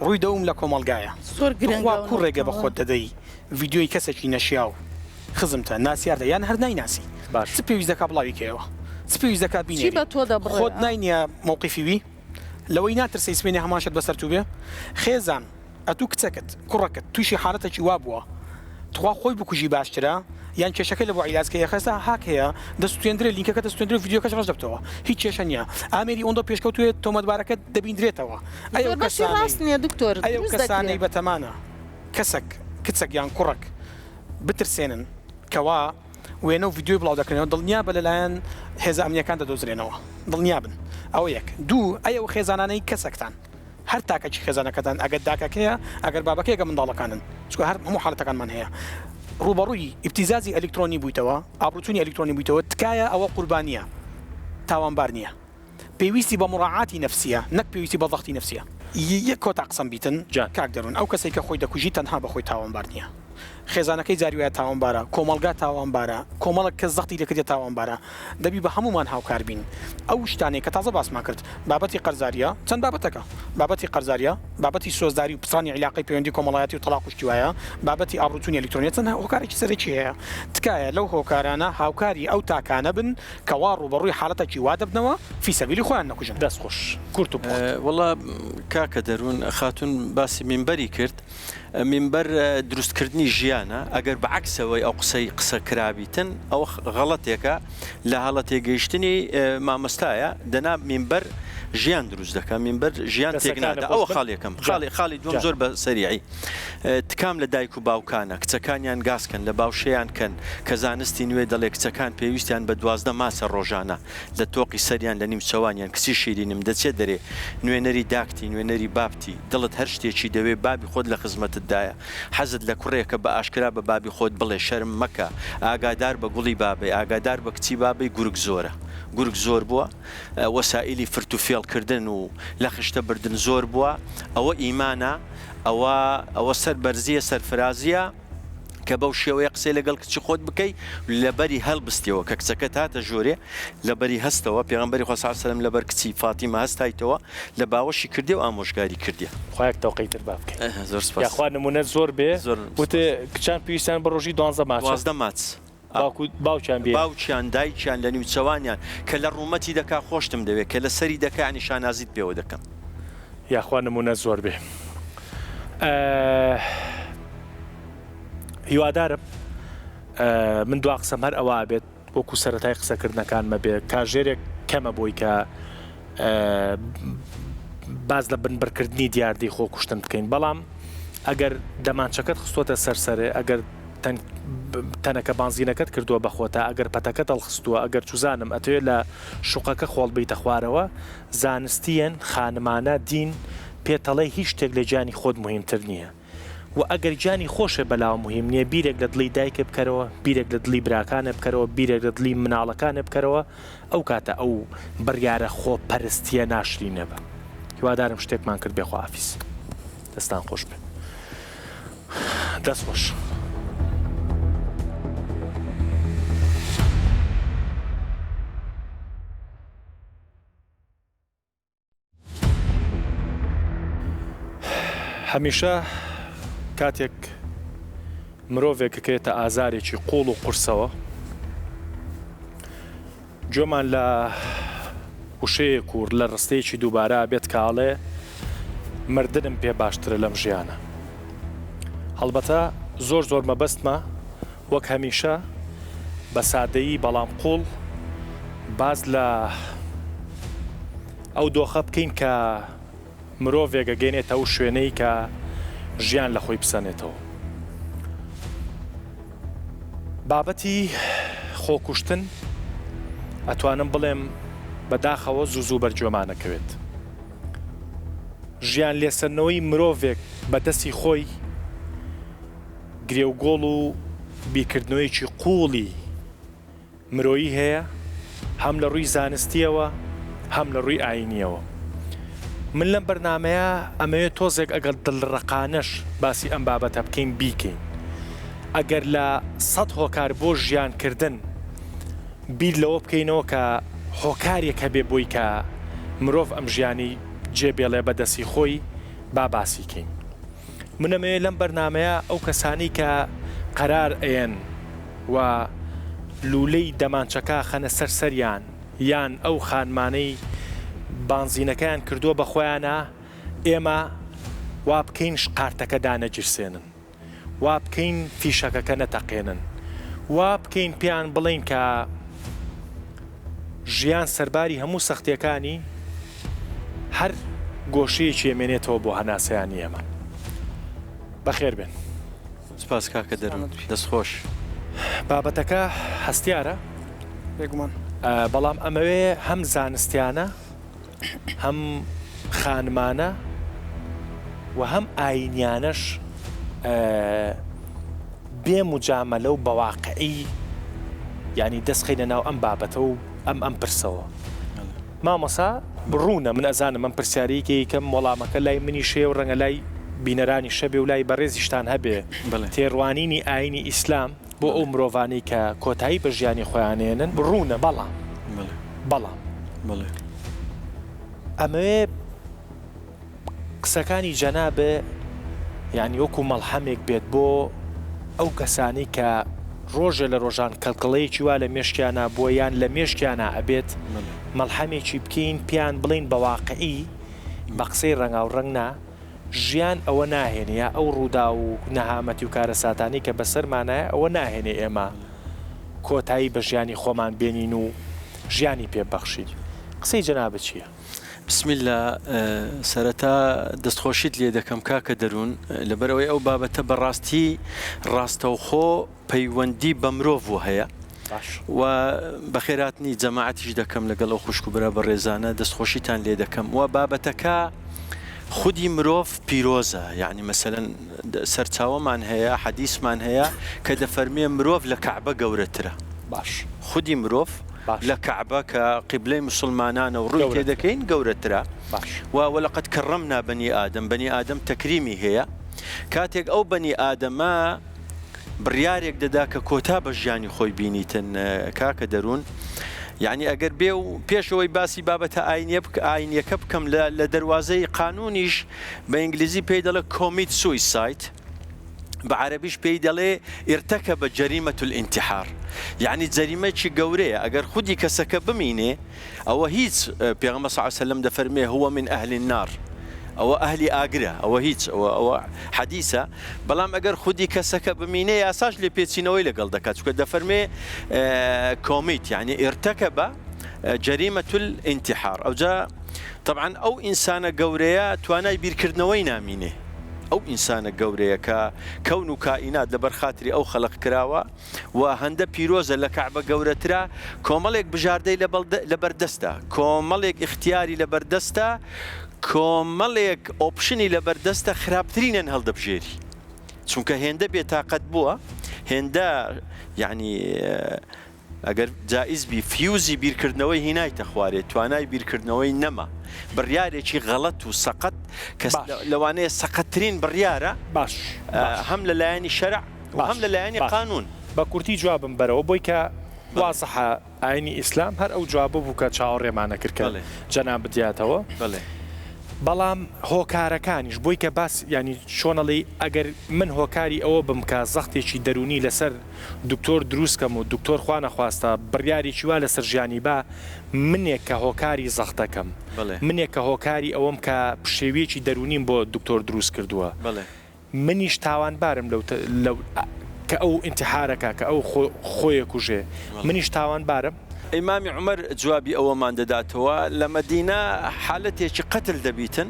ڕووی دەوم لە کۆمەلگایە زۆر گرنگە کوڕێگە بە خۆت دەدەی ڤیدیۆی کەسێکی نەشیا و خزمتە ناسیاردە یان هەر نایناسی باش چ پێویست دەکا بڵاوی کەوە چ پێویست دەکات بینێ خۆت ناینە مووقیفیوی لەوەی ناترسی سمێنی هەماشت بەسەر تو بێ خێزان ئەتوو کچەکەت کوڕەکەت تووشی حالەتێکی وا بووە تخوا خۆی بکوژی باشترە یان کێشەکە لە بۆ عیلاسکە خەستا هاک هەیە دەستێنرێت لینکەکە دەستێنرێ ڤیدیۆکەش ڕژ دەبتەوە هیچ کێشە نییە ئامێری ئۆندۆ پێشکەوتوێت تۆمەتبارەکە دەبیندرێتەوە ئەو کەسانەی بەتەمانە کەسێک کچێک یان کوڕک بترسێنن کەوا وێنە و ڤیدیۆی بڵاو دەکەنەوە دڵنیا بە لەلایەن هێزە ئەمنیەکان دەدۆزرێنەوە دڵنیا بن ئەوە یەک دوو ئەو خێزانانەی کەسێکتان هەر تاکەی خێزانەکەتان ئەگەر داکەکەیە ئەگەر بابەکەیەکە منداڵەکانن چکە هەر هەموو حاڵەتەکانمان هەیە ڕوبەڕووی ئیبتیزازی ئەلکترۆنی بوویتەوە ئابروچوونی ئەلکترۆنی بوویتەوە تکایە ئەوە قوربانیە تاوانبار نییە پێویستی بە مڕاعاتی نەفسیە نەک پێویستی بە ضەغتی نەفسیە یەک کۆتا قسەم بیتن کاک دەروون ئەو کەسێک کە خۆی دەکوژی تەنها بەخۆی تاوانبار نییە خێزانەکەی جاریوایە تاوانبارە کۆمەلگا تاوانبارە کۆمەڵک کە زەختی لەکردێت تاوانبارە دەبی بە هەمومان هاوکار بین ئەو شتانەی کە تازە باسمان کرد بابەتی قەرزاریە چەند بابەتەکە بابەتی قەرزاریە بابەتی سۆزداری و پسانی عیلاقی پەیوەندی کۆمەڵایەتی و تەلاق و شتیوایە بابەتی ئابروچوونی ئەلکترۆنیە چەند هۆکارێکی سەرەکی هەیە تکایە لەو هۆکارانە هاوکاری ئەو تاکانە بن کەوا ڕوبەڕووی حالەتێکی وا دەبنەوە فی سەبیلی خۆیان نەکوژن دەستخۆش کورت و وەڵا کاکە دەروون خاتون باسی مینبەری کرد مینبەر دروستکردنی ژیانە ئەگەر بەعکسەوەی ئەو قسە کرابیتن ئەو غەڵەتێکە لە حاڵەت تێگەیشتنی مامۆستایە دەنا مینبەر ژیان دروست دەکە منبەر ژیان تێکنادا ئەوە خاڵێکم خاڵی دوم زۆر بە سەریعی تکام لە دایک و باوکانە کچەکانیان گاسکەن لە باوشەیان کەن کە زانستی نوێ دەڵێ کچەکان پێویستیان بە 12 ماسە ڕۆژانە لە تۆقی سەریان لە نیم چەوانیان کچی شیرینم دەچێت دەرێ نوێنەری داکتی نوێنەری بابتی دڵت هەر شتێکی دەوێ بابی خۆت لە خزمەتتدایە حەزت لە کوڕێکە بە ئاشکرا بە بابی خۆت بڵێ شەرم مەکە ئاگادار بە گوڵی بابێ ئاگادار بە کچی بابی گورگ زۆرە گورگ زۆر بووە وەسائلی فرت و فێڵکردن و لە خشتە بردن زۆر بووە ئەوە ئیمانە ئەوە سەربەرزیە سەرفرازیە کە بەو شێوەیە قسەی لەگەڵ کچی خۆت بکەی لەبەری هەڵبستیەوە کە کچەکە هاتە ژۆرێ لەبەری هەستەوە پێغەمبەری خوا صلی الله علیه و سلم لەبەر کچی فاتیمە هەستایتەوە لە باوەشی کردی و ئامۆژگاری کردیە خۆیان تەوقەی تر با بکەین زۆر سپاس یاخوا نمونە زۆر بێ وتە کچان پێویستیان بە ڕۆژی 12 ماچ باوکیان دایکیان لە نیوچەوانیان کە لە ڕوومەتی دەکا خۆشتم دەوێت کە لە سەری دەکا ینی شانازیت پێوە دەکەم یاخوا نمونە زۆر بێ هیوادارم من دوا قسەم هەر ئەوە بێت وەکو سەرەتای قسەکردنەکانمە بێ کاژێرێک کەمە بۆی کە باز لە بنبڕکردنی دیاردەی خۆ کوشتن بکەین بەڵام ئەگەر دەمانچەکەت خستۆتە سەرسەرێ ئەگەر تەنەکە بانزینەکەت کردووە بەخۆتا ئەگەر پەتەکەت هەڵخستووە ئەگەر چوزانم ئەتوێت لە شوقەکە خۆڵ بیتە خوارەوە زانستیەن خانمانە دین پێتەڵی هیچ شتێک لە گیانی خۆت مهمتر نییە و ئەگەر گیانی خۆشە بەلاوە مهم نییە بیرێک لە دڵی دایکە بکەرەوە بیرێک لە دڵی براکانە بکەرەوە بیرێک لە دڵی مناڵەکانە بکەرەوە ئەو کاتە ئەو بڕیارە خۆپەرستیە ناشری نەبە هیوادارم شتێکمان کرد بێ خوافیز دەستان خۆش بێ دەست خۆش هەمیشە کاتێک مرۆڤێکەکەیتە ئازارێکی قوڵ و قورسەوە گوێمان لە وشەیەک و لە ڕستەیەکی دووبارە بێت کاڵێ مردنم پێ باشترە لەم ژیانە هەڵبەتە زۆر مەبەستمە وەک هەمیشە بە سادەیی بەڵام قوڵ باز لە ئەو دۆخە بکەین کە مرۆڤێک گەێنێتە ئەو شوێنەی کە ژیان لە خۆی بسەنێتەوە بابەتی خۆکوشتن ئەتوانم بڵێم بەداخەوە زوو بەرگوێمانەکەوێت ژیان لێسەرنەوەی مرۆڤێک بەدەستی خۆی گرێوگۆڵ و بیرکردنەوەیکی قوڵی مرۆیی هەیە هەم لە ڕووی زانستیەوە هەم لە ڕووی ئاینیەوە من لەم بەرنامەیە ئەمەوێت تۆزێک ئەگەر دڵڕقانەش باسی ئەم بابەتە بکەین بیکەین ئەگەر لە 100 هۆکار بۆ ژیانکردن بیر لەوە بکەینەوە کە هۆکارێک هەبێ بۆی کە مرۆڤ ئەم ژیانی جێبێڵێ بەدەستی خۆی باسیکەین من ئەمەوێت لەم بەرنامەیە ئەو کەسانی کە قەرار ئەیەن و لولەی دەمانچەکە خەنە سەرسەریان یان ئەو خانمانەی بانزینەکەیان کردووە بە خۆیانە ئێمە وا بکەین شقارتەکە دانەگیرسێنن وا بکەین فیشەکەکە نەتەقێنن وا بکەین پێیان بڵین کە ژیان سەرباری هەموو سەختیەکانی هەر گۆشەیەکی ئەمێنێتەوە بۆ هەناسەیانی ئێمە بەخێر بێن سپاس کاکە دەرم دەستخۆش بابەتەکە هەستیارە بێگومان بەڵام ئەمەوێ هەم زانستیانە هەم خانمانە و هەم ئاینیانەش بێ مجامەلە و بەواقعی ینی دەستخینە ناو ئەم بابەتە و ئەم پرسەوە مامۆسا ڕوونە من ئەزانم ئەم پرسیارەیەکی کەم وەڵامەکە لای منی شێ و ڕەنگە لای بینەرانی شەبێ و لای بەڕێزیشتان هەبێ تێڕوانینی ئاینی ئیسلام بۆ ئەو مرۆڤانەی کە کۆتایی بە ژیانی خۆیانێنن ڕوونە بەڵام ئەمەوێ قسەکانی جەنابێ یعنی وەکو مەڵحەمێک بێت بۆ ئەو کەسانی کە ڕۆژە لە ڕۆژان کەڵکڵەیەکی وا لە مێشکیانە بۆ یان لە مێشکیانە ئەبێت مەڵحەمێکی بکەین پیان بڵین بە واقعی بە قسەی ڕەنگا و ڕەنگنا ژیان ئەوە ناهێنە ئەو ڕوودا و نەهامەتی و کارە ساتانی کە بەسەرمانایە ئەوە ناهێنێ ئێمە کۆتایی بە ژیانی خۆمان بێنین و ژیانی پێبەخشین قسەی جەنابە چییە؟ بسم الله سەرەتا دەستخۆشیت لێ دەکەم کاکە دەروون لەبەرەوەی ئەو بابەتە بەڕاستی ڕاستەوخۆ پەیوەندی بە مرۆڤ هەیە و بەخێراتنی جەماعەتیش دەکەم لەگەڵ ئەو خوشک و برا بە ڕێزانە دەستخۆشیتان لێ دەکەم و بابەتەکە خودی مرۆڤ پیرۆزە یعنی مەسەلەن سەرچاوەمان هەیە حەدیثمان هەیە کە دەفەرمێ مرۆڤ لە کەعبە گەورەترە باش خودی مرۆڤ لە کەعبە کە قیبلەی مسلمانانە و ڕووی تێدەکەین گەورەترە وەلەقەد کەڕەمنا بەنی ئادەم بەنی ئادەم تەکریمی هەیە کاتێک ئەو بەنی ئادەمە بڕیارێک دەدا کە کۆتا بە ژیانی خۆی بینیتن کاکە دەروون یعنی ئەگەر بێ و پێشەوەی باسی بابەتە ئاینیەکە بکەم لە دەواازەی قانونیش بە ئینگلیزی پێی دەڵێ کۆمیت سویسایت بە عەرەبیش پێی دەڵێ ئێرتەکە بە جەریمەت الئینتیحار یعنی جەریمەیەکی گەورەیە ئەگەر خودی کەسەکە بمینێ ئەوە هیچ پێغەمبەر صلی الله علیه وسلم دەفەرمێ هو من ئەهلی النار ئەوە ئەهلی ئاگرە ئەوە هیچ ئەوە حەدیثە بەڵام ئەگەر خودی کەسەکە بمینێ یاساش لێ پێچینەوەی لەگەڵ دەکات چونکە دەفەرمێ کۆمیت یعنی ئێرتەکە بە جەریمەت الئینتیحار ئەوجا طبعا ئەو ئینسانە گەورەیە توانای بیرکردنەوەی نامینێ ئەو ئینسانە گەورەیە کە کەون و کائینات لەبەر خاتری ئەو خەڵق کراوە و هەندە پیرۆزە لە کەعبە گەورەترە کۆمەڵێک بژاردەی لەبەردەستە کۆمەڵێک اختیاری لەبەردەستە کۆمەڵێک ئۆپشنی لەبەردەستە خراپترینەن هەڵدەبژێری چونکە هێندە بێتاقەت بووە هێندە یعنی ئەگەر جائز بی فیوزی بیرکردنەوەی هینایتە خوارێت توانای بیرکردنەوەی نەما بڕیارێکی غەڵەت و سەقەت کەس لەوانەیە سەقەتترین بڕیارە باش هەم لەلایەنی شەرع و هەم لەلایەنی قانون بە کورتی جوابم بەرەوە بۆی کە واسەحە ئاینی ئیسلام هەر ئەو جوابە بوو کە چاوەڕێمانە کرد کە جەناب بدیاتەوە بەڵام هۆکارەکانیش بۆی کە باس ینی چۆنەڵی ئەگەر من هۆکاری ئەوە بم کە زەختێکی دەرونی لەسەر دکتۆر دروستکەم و دکتۆر خوا نەخواستە بڕیارێکی وا لەسەر ژیانی با منێک کە هۆکاری زەختەکەم منێک کە هۆکاری ئەوەم کە پشێویەکی دەرونیم بۆ دکتۆر دروست کردووە منیش تاوانبارم لەو کە ئەو ئینتیحارەکە کە ئەو خۆیە کوژێ منیش تاوانبارم ئیمامی عومەر جوابی ئەوەمان دەداتەوە لە مەدینە حالەتێکی قەتل دەبیتن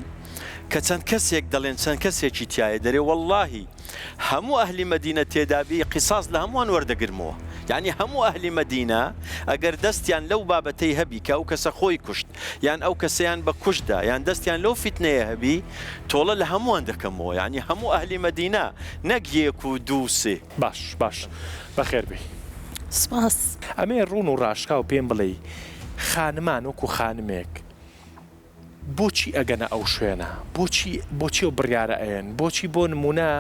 کە چەند کەسێک دەڵێن چەند کەسێکی تایە دەرێ واللهی هەموو ئەهلی مەدینە تێدابی قیساس لە هەمووان وەردەگرمەوە یعنی هەموو ئەهلی مەدینە ئەگەر دەستیان لەو بابەتەی هەبی کە ئەو کەسە خۆی کوشت یان ئەو کەسەیان بە کوشتدا یان دەستیان لەو فیتنەیە هەبی تۆڵە لە هەمووان دەکەمەوە یعنی هەموو ئەهلی مەدینە نەک یەک و دوو سێ باش بەخێر بێ سپاس ئەمێ ڕوون و ڕاشکا و پێم بڵێ خانمان وەکو خانمێک بۆچی ئەگەنە ئەو شوێنە بۆچی ئەو بڕیارە ئەیەن بۆچی بۆ نمونە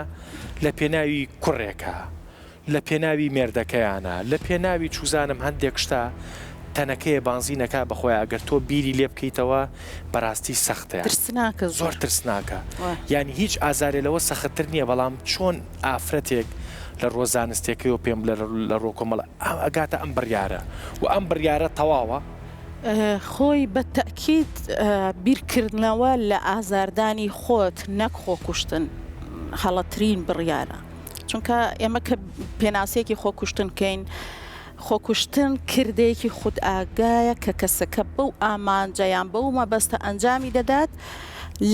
لە پێناوی کوڕێکە لە پێناوی مێردەکەیانە لە پێناوی چوزانم هەندێک شتا تەنەکەیە بانزینەکە بەخۆی ئەگەر تۆ بیری لێ بکەیتەوە بەڕاستی سەختەیە زۆر ترسناکە ینی هیچ ئازارێ لەوە سەختتر نییە بەڵام چۆن ئافرەتێک لە ڕۆزانستێکەوە پێم لە ڕۆکۆمەڵە ئەگاتە ئەم بڕیارە و ئەم بڕیارە تەواوە خۆی بە تەکید بیرکردنەوە لە ئازاردانی خۆت نەک خۆکوشتن هەڵەترین بڕیارە چونکە ئێمە کە پێناسەیەکی خۆکوشتن کەین خۆکوشتن کردەیەکی خود ئاگایە کە کەسەکە بەو ئامانجەیان بەو مەبەستە ئەنجامی دەدات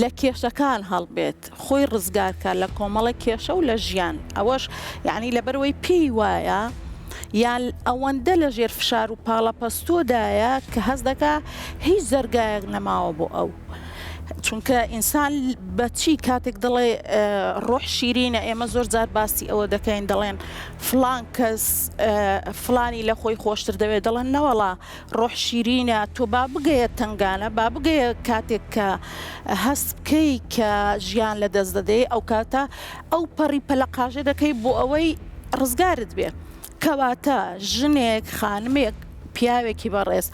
لە کێشەکان هەڵبێت خۆی ڕزگارکە لە کۆمەڵە کێشە و لە ژیان ئەوەش یعنی لەبەرەوەی پێی وایە یان ئەوەندە لە ژێر فشار و پاڵەپەستۆدایە کە هەست دەکا هیچ زەرگایەک نەماوە بۆ ئەو چونکە ئینسان بەچی کاتێک دەڵێ ڕۆح شیرینە ئێمە زۆر جار باسی ئەوە دەکەین دەڵێن فلان کەس فلانی لە خۆی خۆشتر دەوێت دەڵێن نەوەڵا ڕۆح شیرینە تۆ با بگەیە تنگانە با بگەیە کاتێک کە هەست بکەی کە ژیان لە دەست دەدەی ئەو کاتە ئەو پەڕی پەلەقاژێ دەکەی بۆ ئەوەی ڕزگارت بێ کەواتە ژنێک خانمێک پیاوێکی بەڕێز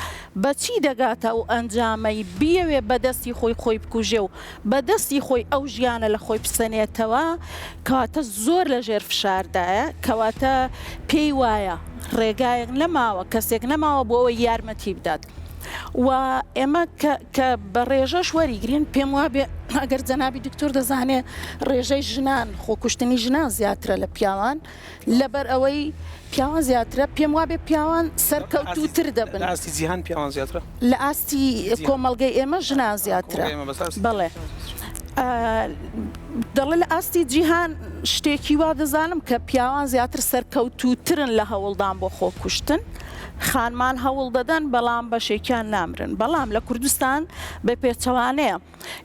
بەچی دەگاتە و ئەنجامەی بیەوێ بەدەستی خۆی بکوژێ و بەدەستی خۆی ئەو ژیانە لە خۆی بسەنێتەوە کەواتە زۆر لە ژێر فشاردایە کەواتە پێی وایە ڕێگایەک نەماوە کەسێک نەماوە بۆ ئەوەی یارمەتی بدات و ئێمە کە بە ڕێژەش وەریگرین پێم وابێ ئەگەر جەنابی دکتۆر دەزانێت ڕێژەی ژنان خۆکوشتنی ژنان زیاترە لە پیاوان لەبەر ئەوەی پیاوان زیاترە پێم وابێ پیاوان سەرکەوتوتر دەبن لە ئاستی جیهان پیاوان زیاترە لە ئاستی کۆمەڵگەی ئێمە ژنان زیاترە بەڵێ دەڵێ لە ئاستی جیهان شتێکی وا دەزانم کە پیاوان زیاتر سەرکەوتوترن لە هەوڵدان بۆ خۆکوشتن خانمان هەوڵ دەدەن بەڵام بەشێکیان نامرن بەڵام لە کوردستان بە پێچەوانەیە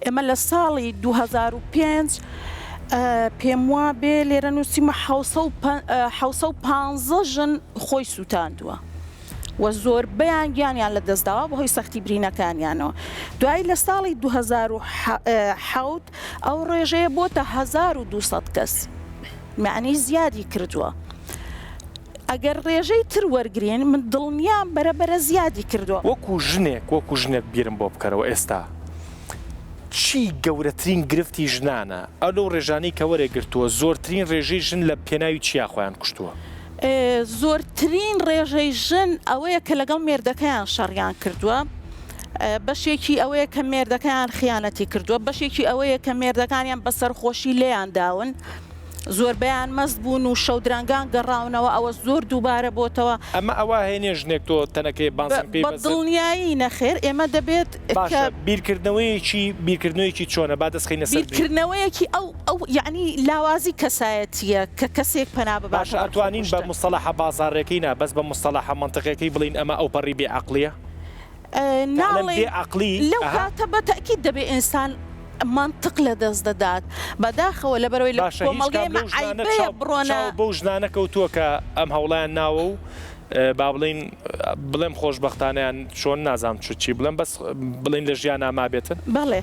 ئێمە لە ساڵی 2005 پێم وابێ لێرە نووسیمە 750 ژن خۆی سووتاندووە و زۆربەیان گیانیان لە دەستداوە بەهۆی سەختی برینەکانیانەوە دوای لە ساڵی 2007 ئەو ڕێژەیە بۆتە 1200 کەس معنی زیادی کردووە ئەگەر ڕێژەی تر وەرگین من دڵنیام بەرەبەرە زیادی کردووە وەکو ژنێک بیرم بۆ بکەرەوە ئێستا چی گەورەترین گرفتی ژنانە ئەو ڕێژانەی کە وەرەگرتووە زۆرترین ڕێژەی ژن لە پێناوی چیا خۆیان کوشتووە زۆرترین ڕێژەی ژن ئەوەیە کە لەگەڵ مێردەکەیان شەڕیان کردووە بەشێکی ئەوەیە کە مێردەکەیان خیانەتی کردووە بەشێکی ئەوەیە کە مێردەکانیان بەسەرخۆشی لێیان داون زۆربیان مەست بوون و شەودرانگان گەڕاونەوە ئەوە زۆر دووبارە بۆتەوە ئەمە ئەوە هێنێ ژنێک تۆ تەنەکەی بازنکەی بە دڵنیایی نەخێر ئێمە دەبێت بیرکردنەوەیکی چۆنە با دەستخینە سەر بیرکردنەوەیەکی ئەو یعنی لاوازی کەسایەتیە کە کەسێک پەنا بباشە ئەتوانین بە مستەلاحە بازاڕێکەکەی نا بەس بە مستەلاحە منتەقەکەی بڵین ئەمە ئەو پەڕی بێعەقلیە ناڵێ لەو کاتە بە تەکید دەبێ ئینسان منطق لە دەست دەدات بەداخەوە لە بەرەوەی لە کۆمەڵگەی عیبەیە بڕۆنە بەو ژنانە کەوتووە کە ئەم هەوڵیان ناوە و با بڵێم خۆشبەختانیان چۆن نازام چی بڵێم بەس بڵین لە ژیان نامابێتن بەڵێ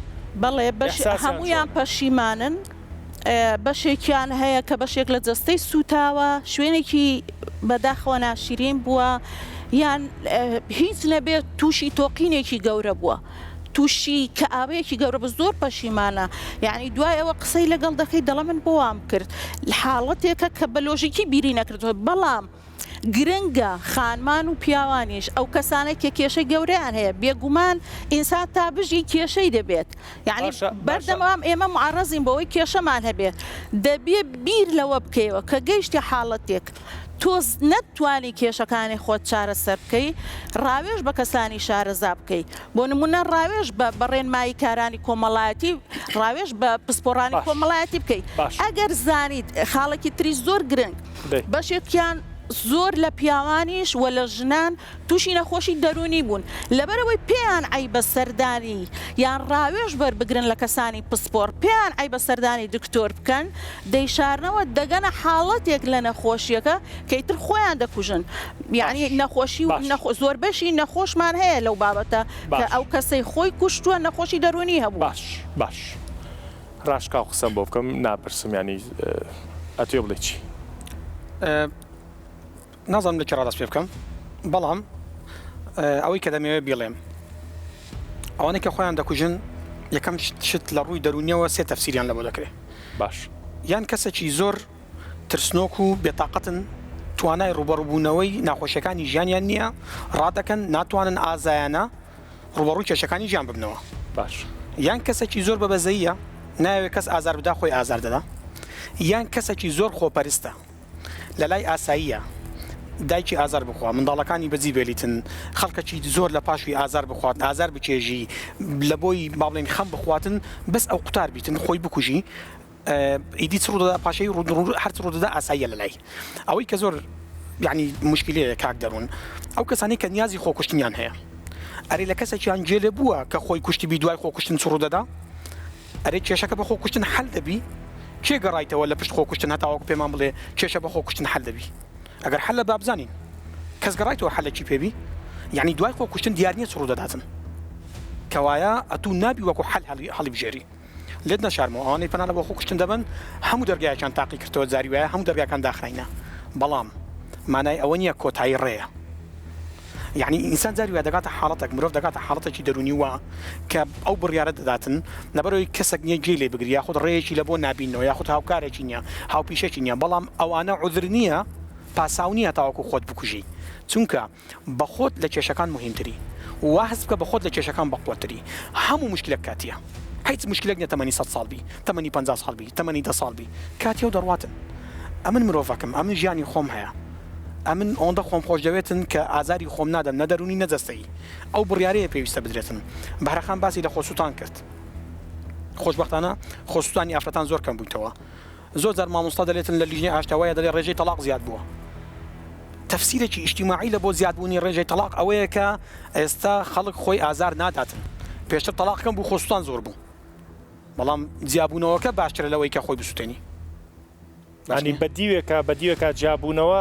هەمویان پەشیمانن بەشێکیان هەیە کە بەشێک لە جەستەی سوتاوە شوێنێکی بەداخەوە ناشرین بووە یان هیچ نەبێت تووشی تۆقینێکی گەورە بووە تووشی کە ئاوەیەکی گەورە بە زۆر پەشیمانە یعنی دوای ئەوە قسەی لەگەڵ دەکەی دەڵە من بۆ وام کرد حاڵەتێکە کە بە لۆژیکی بیری نەکردەوە بەڵام گرنگە خانمان و پیاوانیش ئەو کەسانێک کە کێشەی گەورەیان هەیە بێگومان ئینسان تا بژی کێشەی دەبێت یعنی بەردەمام ئێمە معڕەزین بەوەی کێشەمان هەبێت دەبێ بیر لەوە بکەیەوە کە گەیشتی حاڵەتێک تۆز نەتوانی کێشەکانی خۆت چارەسەر بکەی ڕاوێژ بە کەسانی شارەزا بکەی بۆ نمونە ڕاوێژ بە بەڕێنمایی کارانی کۆمەڵایەتی ڕاوێژ بە پسپۆڕانی کۆمەڵایەتی بکەی ئەگەر زانیت خاڵێکی تری زۆر گرنگ بەشێکیان زۆر لە پیاوانیش و لە ژنان تووشی نەخۆشی دەرونی بوون لەبەرەوەی پێیان عیبە سەردانی یان ڕاوێژ بەربگرن لە کەسانی پسپۆر پێیان عیبە سەردانی دکتۆر بکەن دەیشارنەوە دەگەنە حاڵەتێک لە نەخۆشیەکە کەیتر خۆیان دەکوژن یعنی نەخۆشی و زۆربەشی نەخۆشمان هەیە لەو بابەتە کە ئەو کەسەی خۆی کوشتووە نەخۆشی دەرونی هەبوو باش ڕاشکا و قسەم بۆ بکەم ناپرسم ینی ئەتێ بڵێ چی نازانم لە کێڕا دەست پێ بکەم بەڵام ئەوەی کە دەمەوێت بڵێم ئەوانەی کە خۆیان دەکوژن یەکەم شت لە ڕووی دەرونیەوە سێ تەفسیریان لە بۆ دەکرێت باش یان کەسێکی زۆر ترسنۆک و بێتاقەتن توانای ڕوبەڕووبوونەوەی ناخۆشیەکانی ژیانیان نییە ڕادەکەن ناتوانن ئازایانە ڕوبەڕووی کێشەکانی ژیان ببنەوە باش یان کەسێکی زۆر بەبەزەیە ناوێت کەس ئازار بدا خۆی ئازار دەدا یان کەسێکی زۆر خۆپەرستە لە لای ئاساییە دایکی ئازار بخوا منداڵەکانی بەجی بێلیتن خەڵکەکی زۆر لە پاشوی ئازار بخوات ئازار بچێژی لە بۆی باڵێن خەم بخواتن بەس ئەو قوتار بیتن خۆی بکوژی ئیدی ڕوودەدا پاشەی هەر ڕوودەدا ئاساییە لە لای ئەوەی کە زۆر یعنی مشکلەیە کاک دەڕون ئەو کەسانی کە نیازی خۆکوشتنیان هەیە ئەرێ لە کەسێکیان جێلێ بووە کە خۆی کوشتی بی دوای خۆکوشتن ڕوودەدا ئەرێ کێشەکە بە خۆکوشتن حەل دەبی کێ گەڕایتەوە لە پشت خۆکوشتن هەتاوەکو پێمان بڵێ کێشە بە خۆکوشتن حەل دەبی ئەگەر حل لە بابزانین کەس گەڕایتەوە حەلێکی پێبی یعنی دوای خۆکوشتن دیار نییە ڕوو دەداتن کەوایە ئەتوو نابی وەکو حل هەڵی بژێری لێت نەشارمەوە ئەوانەی پەنا لە بۆ خۆکوشتن دەبن هەموو دەرگایەکان تاقی کردەوە جاری وایە هەموو دەرگاکان داخراینە بەڵام مانای ئەوە نییە کۆتایی ڕێیە یعنی ئینسان جاری وایە دەگاتە حاڵەتێک مرۆڤ دەگاتە حاڵەتێکی دەرونی وە کە ئەو بڕیارە دەداتن لەبەرەوەی کەسێک نییە گوێی لێ بگری یاخود ڕێیەکی لە بۆ نابینەوە یاخود هاوکارێکی نییە هاوپیشێکی نییە بەڵام ئەوانە عوذر نییە پاساو نییە تاوەکو خۆت بکوژی چونکە بە خۆت لە کێشەکان مهمتری و حەز بکە بە خۆت لە کێشەکان بەقوتری هەموو مشکلێک کاتیە هیچ مشکلێک نیە تەمەنی 100 ساڵ بی تەمەنی 50 ساڵ بی تەمەنی 10 ساڵ بی کاتیە و دەڕواتن ئەمن مرۆڤەکەم ئەمن ژیانی خۆم هەیە ئەمن ئەوەندە خۆم خۆش دەوێتن کە ئازاری خۆم نادەم نە دەرونی نەجەستەیی ئەو بڕیارەیە پێویستە بدرێتن بەهرەخان باسی لە خۆسووتان کرد خۆشبەختانە خۆسووتانی ئافرەتان زۆر کەم بوویتەوە زۆر جار مامۆستا دەڵێتن لە لیژنەی ئاشتەوایە دەڵێ ڕێژەی تەلاق زیاد بووە تەفسیرێکی ئیجتیماعی لە بۆ زیادبوونی ڕێژەی تەلاق ئەوەیە کە ئێستا خەڵک خۆی ئازار ناداتن پێشتر تەلاقەکەم بوو خۆسووتان زۆر بوو بەڵام جیابوونەوەکە باشترە لەوەی کە خۆی بسووتێنی ینی بەدیوێکە جیابوونەوە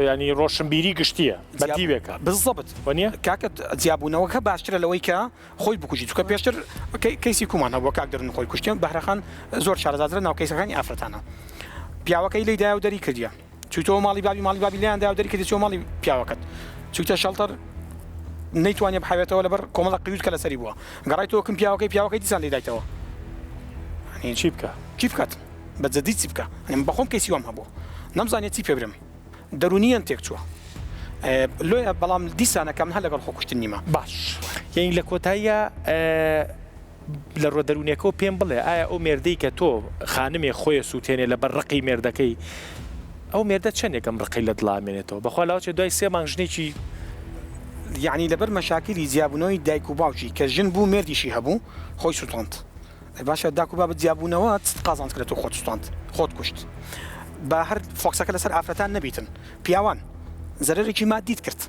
ینی ڕۆشنبیری گشتیە بەدیوێکە بزەبت وەنیە کاکە جیابوونەوەکە باشترە لەوەی کە خۆی بکوژی چکە پێشتر کەیسی کومان هەبووە کاک دەرن خۆی کوشتیان بەهرەخان زۆر شارەزادرە ناو کەیسەکانی ئافرەتانە پیاوەکەی لی دایە و دەری کردیە چوتەوە ماڵی بابی لیان دایە و دەری کردی چۆ ماڵی پیاوەکەت چوتە شەڵتەر نەیتوانێ بحەوێتەوە لەبەر کۆمەڵە قیوت کە لەسەری بووە گەڕایتەوە کەم پیاوەکەی دیسان لێ دایتەوە چی بکە چی بکات بەجددی چی بکە بەخۆم کەیسی وام هەبوو نەمزانێت چی پێ برم دەرونیان تێک چووە لۆیە بەڵام دیسانەکەم هە لەگەڵ خۆکوشتن نیمە باش یعنی لە کۆتاییە لە ڕۆدەرونێکەوە پێم بڵێ ئایا ئەو مێردەی کە تۆ خانمێ خۆی سووتێنێ لە بەر ڕقی مێردەکەی ئەو مێردە چەندێکم ڕقی لە دڵامێنێتەوە بەخوا لاوچێ دوای 3 مانگ ژنێکی یعنی لەبەر مەشاکلی جیابوونەوەی دایک و باوکی کە ژن بوو مێردیشی هەبوو خۆی سووتاند باشە داک و بابەت جیابوونەوە قازانت کرێت و خۆت سووتاند خۆت کوشت بە هەر فۆکسەکە لەسەر ئافرەتان نەبیتن پیاوان زەرێکی مادیت کرد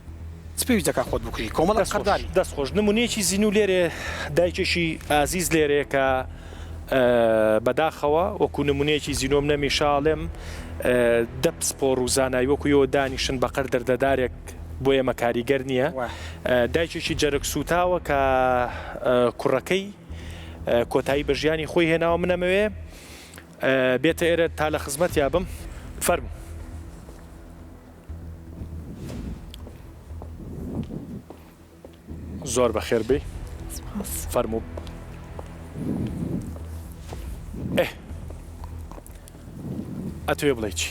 پێویست دەکات خۆت بکوژی کۆمەڵە قەرداری دەستخۆش نمونەیەکی زین و لێرێ دایکێکی ئازیز لێرێ کە بەداخەوە وەکو نمونەیەکی زیینۆم نەمیشاڵێم دەپسپۆڕ و زانایی وەکویەوە دانیشن بەقەر دەردەدارێک بۆ ئێمە کاریگەر نییە دایکێکی جەرگ سوتاوە کە کوڕەکەی کۆتایی بە ژیانی خۆی هێناوە منەمەوێ بێتە ئێرە تا لە خزمەت یابم فەرمو زۆر بەخێر بێ فەرموو ئەتوێ بڵێ چی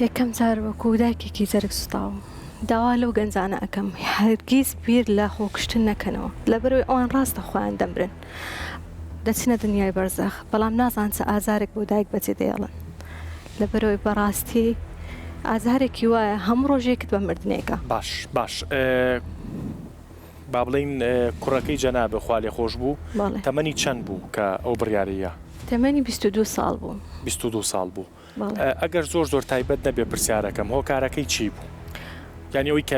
یەکەم جار وەکو دایکێکی جەرگ سوتاوە داوا لەو گەنجانە ئەەکەم هەرگیز بیر لە خۆکشتن نەکەنەوە لەبەرەوەی ئەوان ڕاستە خۆیان دەمرن دەچنە دنیای بەرزەخ بەڵام نازان چە ئازارێک بۆ دایک بەجێ دێڵن لەبەرەوەی بەڕاستی ئازارێکی وایە هەموو ڕۆژێکت بە مردنێکە باش با بڵین کوڕەکەی جەنابێ خوا لێ خۆش بوو تەمەنی چەند بوو کە ئەو بڕیارەیە تەمەنی 22 ساڵ بوو 22 ساڵ بوو ئەگەر زۆر تایبەت نەبێ پرسیارەکەم هۆکارەکەی چی بوو یعنی ئەوەی کە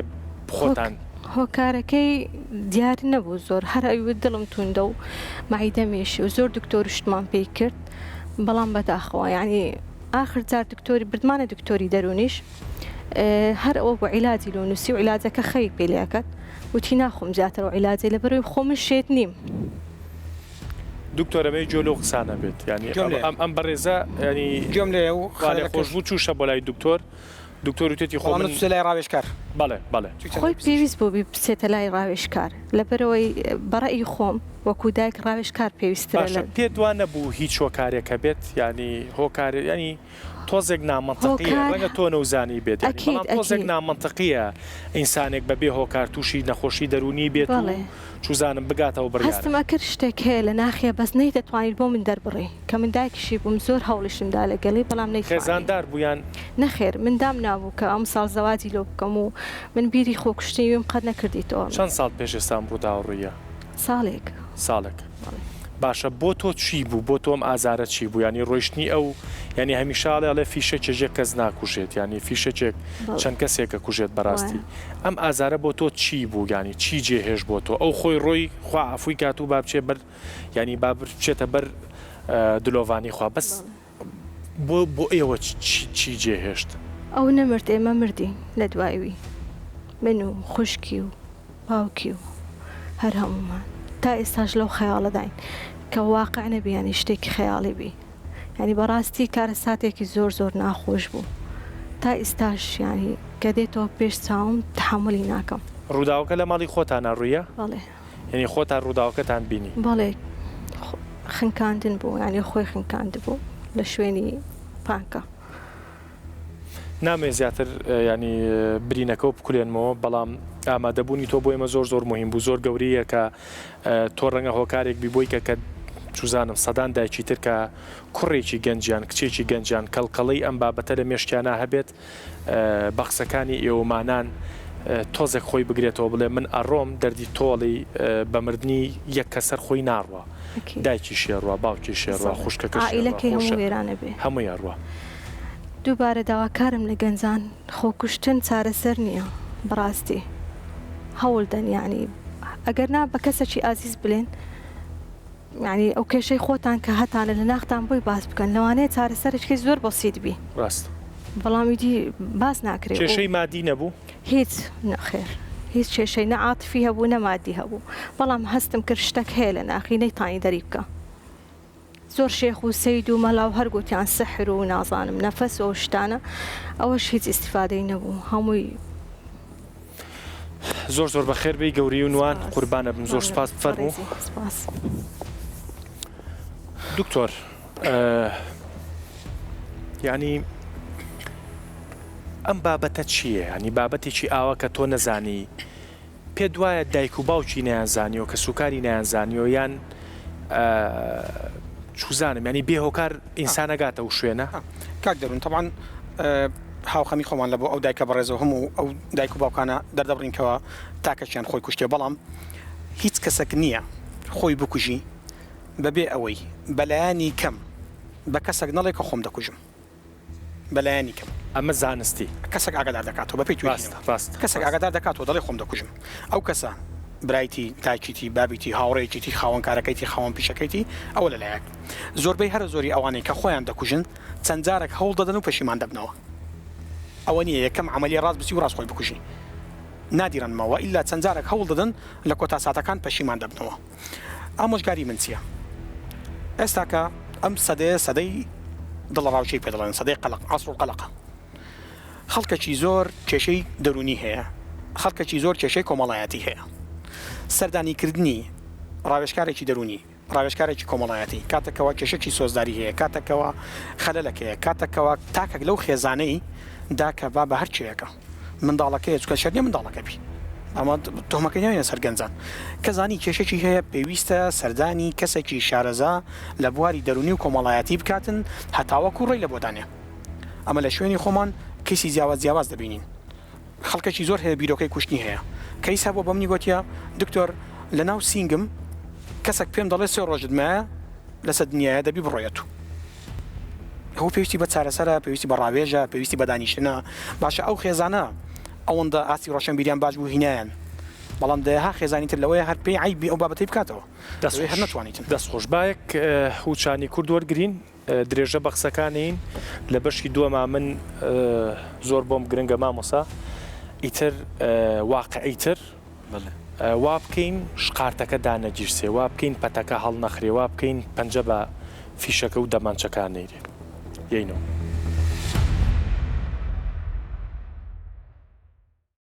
خۆتان هۆکارەکەی دیاری نەبوو زۆر هەر ئەوێت دڵم توندە و مەعیدەمێشی و زۆر دکتۆر شتمان پێی کرد بەڵام بەداخەوە یعنی آخر جار دکتۆری بردمانە دکتۆری دەرونیش هەر ئەوە بۆ عیلاجی لۆ نووسی و عیلاجەکە خەی پێلیاکات وتی ناخۆم زیاتر و عیلاجی لەبەرەوەی خۆمن شێت نیم دکتۆرەمەی جۆلۆ قسانە بێت ینی ئەم بەڕێزە ینی گوێم لێ و خۆش بوو چووشە بۆ لای دکتۆر دکتۆر وتێتی خۆ من لای ڕاوێژکار بەڵێ خۆی پێویست بۆ بچێتە لای ڕاوێژکار لەبەرەوەی بەڕێی خۆم وەکو دایک ڕاوێژکار پێویستە پێ دوان نەبوو هیچ هۆکارێکە بێت ینی هۆکارێ ینی تۆزێک نامەنتەقیە ڕەنگە تۆ نەوزانی بێت تۆزێک نامەنتەقیە ئینسانێک بەبێ هۆکار تووشی نەخۆشی دەرونی بێت چوزانم بگاتەوە بڕیار هەستمە کرد شتێک هەیە لە ناخیە بەس نەی دەتوانیت بۆ من دەربڕێ کە من دایکیشی بووم زۆر هەوڵشمدا لەگەڵی بەڵام خێزاندار بوویان نەخێر مندام نابوو کە ئەم ساڵ زەواجی لۆ بکەم و من بیری خۆکشتی وێم قەت نەکردیتەوە چەند ساڵ پێش ئێستام ڕووداوڕوویە ساڵێک باشە بۆ تۆ چی بوو بۆ تۆم ئازارە چی بوو ینی ڕۆیشتنی ئەو ینی هەمیشاڵێ ئەڵێ فیشەکێک کەس ناکوژێت ینی فیشەکێک چەند کەسێکە کوژێت بەڕاستی ئەم ئازارە بۆ تۆ چی بوو ینی چی جێهێش بۆ تۆ ئەو خۆی ڕۆی خوا ئەفووی کات و با بچێ بەر ینی با بچێتە بەر دلۆڤانی خوا بەس بۆ ئێوە چی جێهێشت ئەو نەمرد ئێمە مردی لە دوایوی من و خوشکی و باوکی و هەر هەمومان تا ئێستاش لەو خەیاڵەداین کە واقع نەبیانی شتێکی خەیاڵی بی ینی بەڕاستی کارە ساتێکی زۆر ناخۆش بوو تا ئێستاش ینی کە دێتەوە پێش چاوم تحملی ناکەم ڕووداوەکە لە ماڵی خۆتانە ڕوویە بەڵێ ینی خۆتان ڕووداوەکەتان بینی بەڵێ خنکاندن بوو ینی خۆی خنکاند بوو لە شوێنی پانکە نامێ زیاتر ینی برینەکە و بکولێنمەوە بەڵام ئامادەبوونی تۆ بۆ ئێمە زۆر مهم بوو زۆر گەورەیە کە تۆ ڕەنگە هۆکارێک بی کە چوزانم سەدان دایکی تر کە کوڕێکی گەنجیان کچێکی گەنجیان کەڵکەڵی ئەم بابەتە لە مێشکیانە هەبێت بەخسەکانی ئێوەمانان تۆزێک خۆی بگرێتەوە بڵێ من ئەڕۆم دەردی تۆڵی بەمردنی یەک کەسەر خۆی ناڕوە دایکی شێڕوە باوکی شێڕوە خوشکەکە هەموو یاڕوە. دووبارە داواکارم لە گەنجان خۆکوشتن چارەسەر نییە بڕاستی هەوڵدەن یعنی ئەگەر نا بە کەسێکی ئازیز بڵێن یعنی ئەو کێشەی خۆتان کە هەتانە لە ناختان بۆی باس بکەن لەوانەیە چارەسەرێکی زۆر بەسیت بی ڕاست بەڵامیدی باس ناکرێت کێشەی مادی نەبوو هیچ نەخێر هیچ کێشەی نەعاتفی هەبوو نەمادی هەبوو بەڵام هەستم کرد شتێک هەیە لە ناخینەی تانی دەری بکە زۆر شێخ و سەید و مەلاو هەر گوتیان سەحر و نازانم نەفەس و شتانە ئەوەش هیچ ئیسیفادەی نەبوو هەمووی زۆر بەخێر بی گەوری و نوان قوربانە بم زۆر سپاس فەرموو دکتۆر ینی ئەم بابەتە چییە؟ ینی بابەتێکی ئاوە کە تۆ نەزانی پێ دوایە دایک و باوکی نەیانزانیەوە کە سوکاری نەیانزانیەوە یان چوزانم ینی بێهۆکار ئینسانەگاتە و شوێنە کاک دەرون تەبان هاوخەمی خۆمان لە بۆ ئەو دایکە بەڕێزەوە هەموو ئەو دایک و باوکانە دەردەبڕینکەوە تاکەچیان خۆی کوشتێ بەڵام هیچ کەسێک نییە خۆی بکوژی بەبێ ئەوەی بەلایانی کەم بە کەسێک نەڵێ کە خۆم دەکوژم بەلایانی کەم ئەمە زانستی کەسێک ئاگادار دەکاتەوە بە پێی کەسێک ئاگادار دەکاتەوە دەڵێ خۆم دەکوژم ئەو کەسە برایتی تاکیتی بابیتی هاوڕێکیتی خاوەنکارەکەیتی خاوەن پیشەکەیتی ئەوە لەلایەک زۆربەی هەر زۆری ئەوانەی کە خۆیان دەکوژن چەند جارێک هەوڵ دەدەن و پەشیمان دەبنەوە ئەوە نییە یەکەم عملی ڕاست بچی و ڕاست خۆی بکوژی نادیرانمەوە ئیلا چەند جارێک هەوڵ دەدەن لە کۆتا ساتەکان پەشیمان دەبنەوە ئامۆژگاری من چییە ئێستا کە ئەم سەدەی دڵڕاوچەی پێ دەڵێن سەدەی قەلق عەسر القەلق خەڵکێکی زۆر کێشەی دەرونی هەیە خەڵکێکی زۆر کێشەی کۆمەڵایەتی هەیە سەردانیکردنی ڕاوێژکارێکی دەرونی ڕاوێژکارێکی کۆمەڵایەتی کاتێکەوە کێشێکی سۆزداری هەیە کاتێکەوە خەلەلەک هەیە کاتێکەوە تاکەک لەو خێزانەی داکە با بە هەر چیەکە منداڵەکەی چکە شەرنیە منداڵەکە بی ئەمە تۆمەکە ناوێنە سەر گەنجان کەزانی کێشێکی هەیە پێویستە سەردانی کەسێکی شارەزا لە بواری دەرونی و کۆمەڵایەتی بکاتن هەتاوەکو ڕێی لە بۆدانێ ئەمە لە شوێنی خۆمان کەسی جیاواز دەبینین خەڵکێکی زۆر هەیە بیرۆکەی کوشتنی هەیە کەیس هەبوو بە منی گوتیە دکتۆر لە ناو سینگم کەسێک پێم دەڵێ سێ ڕۆژت مایە لەسەر دنیاە دەبی بڕۆیەت ئەو پێویستی بە چارەسەرە پێویستی بە ڕاوێژە پێویستی بە دانیشتنە باشە ئەو خێزانە ئەوەندە ئاسی ڕۆشنبیریان باش بوو هینایان بەڵام دەها خێزانی تر لەوەیە هەر پێی عیبی ئەو بابەتەی بکاتەوە هەر ناتوانیتن دەستخۆش بایەک هوچانی کورد وەرگرین درێژە بەخسەکانین لە بەشی دووەما من زۆر بۆم گرنگە مامۆسا ئیتر واقعیتر وا بکەین شقارتەکە دانەگیرسێ وا بکەین پەتەکە هەڵ نەخرێ وا بکەین پەنجە بە فیشەکە و دەمانچەکان نێرێ یینەوە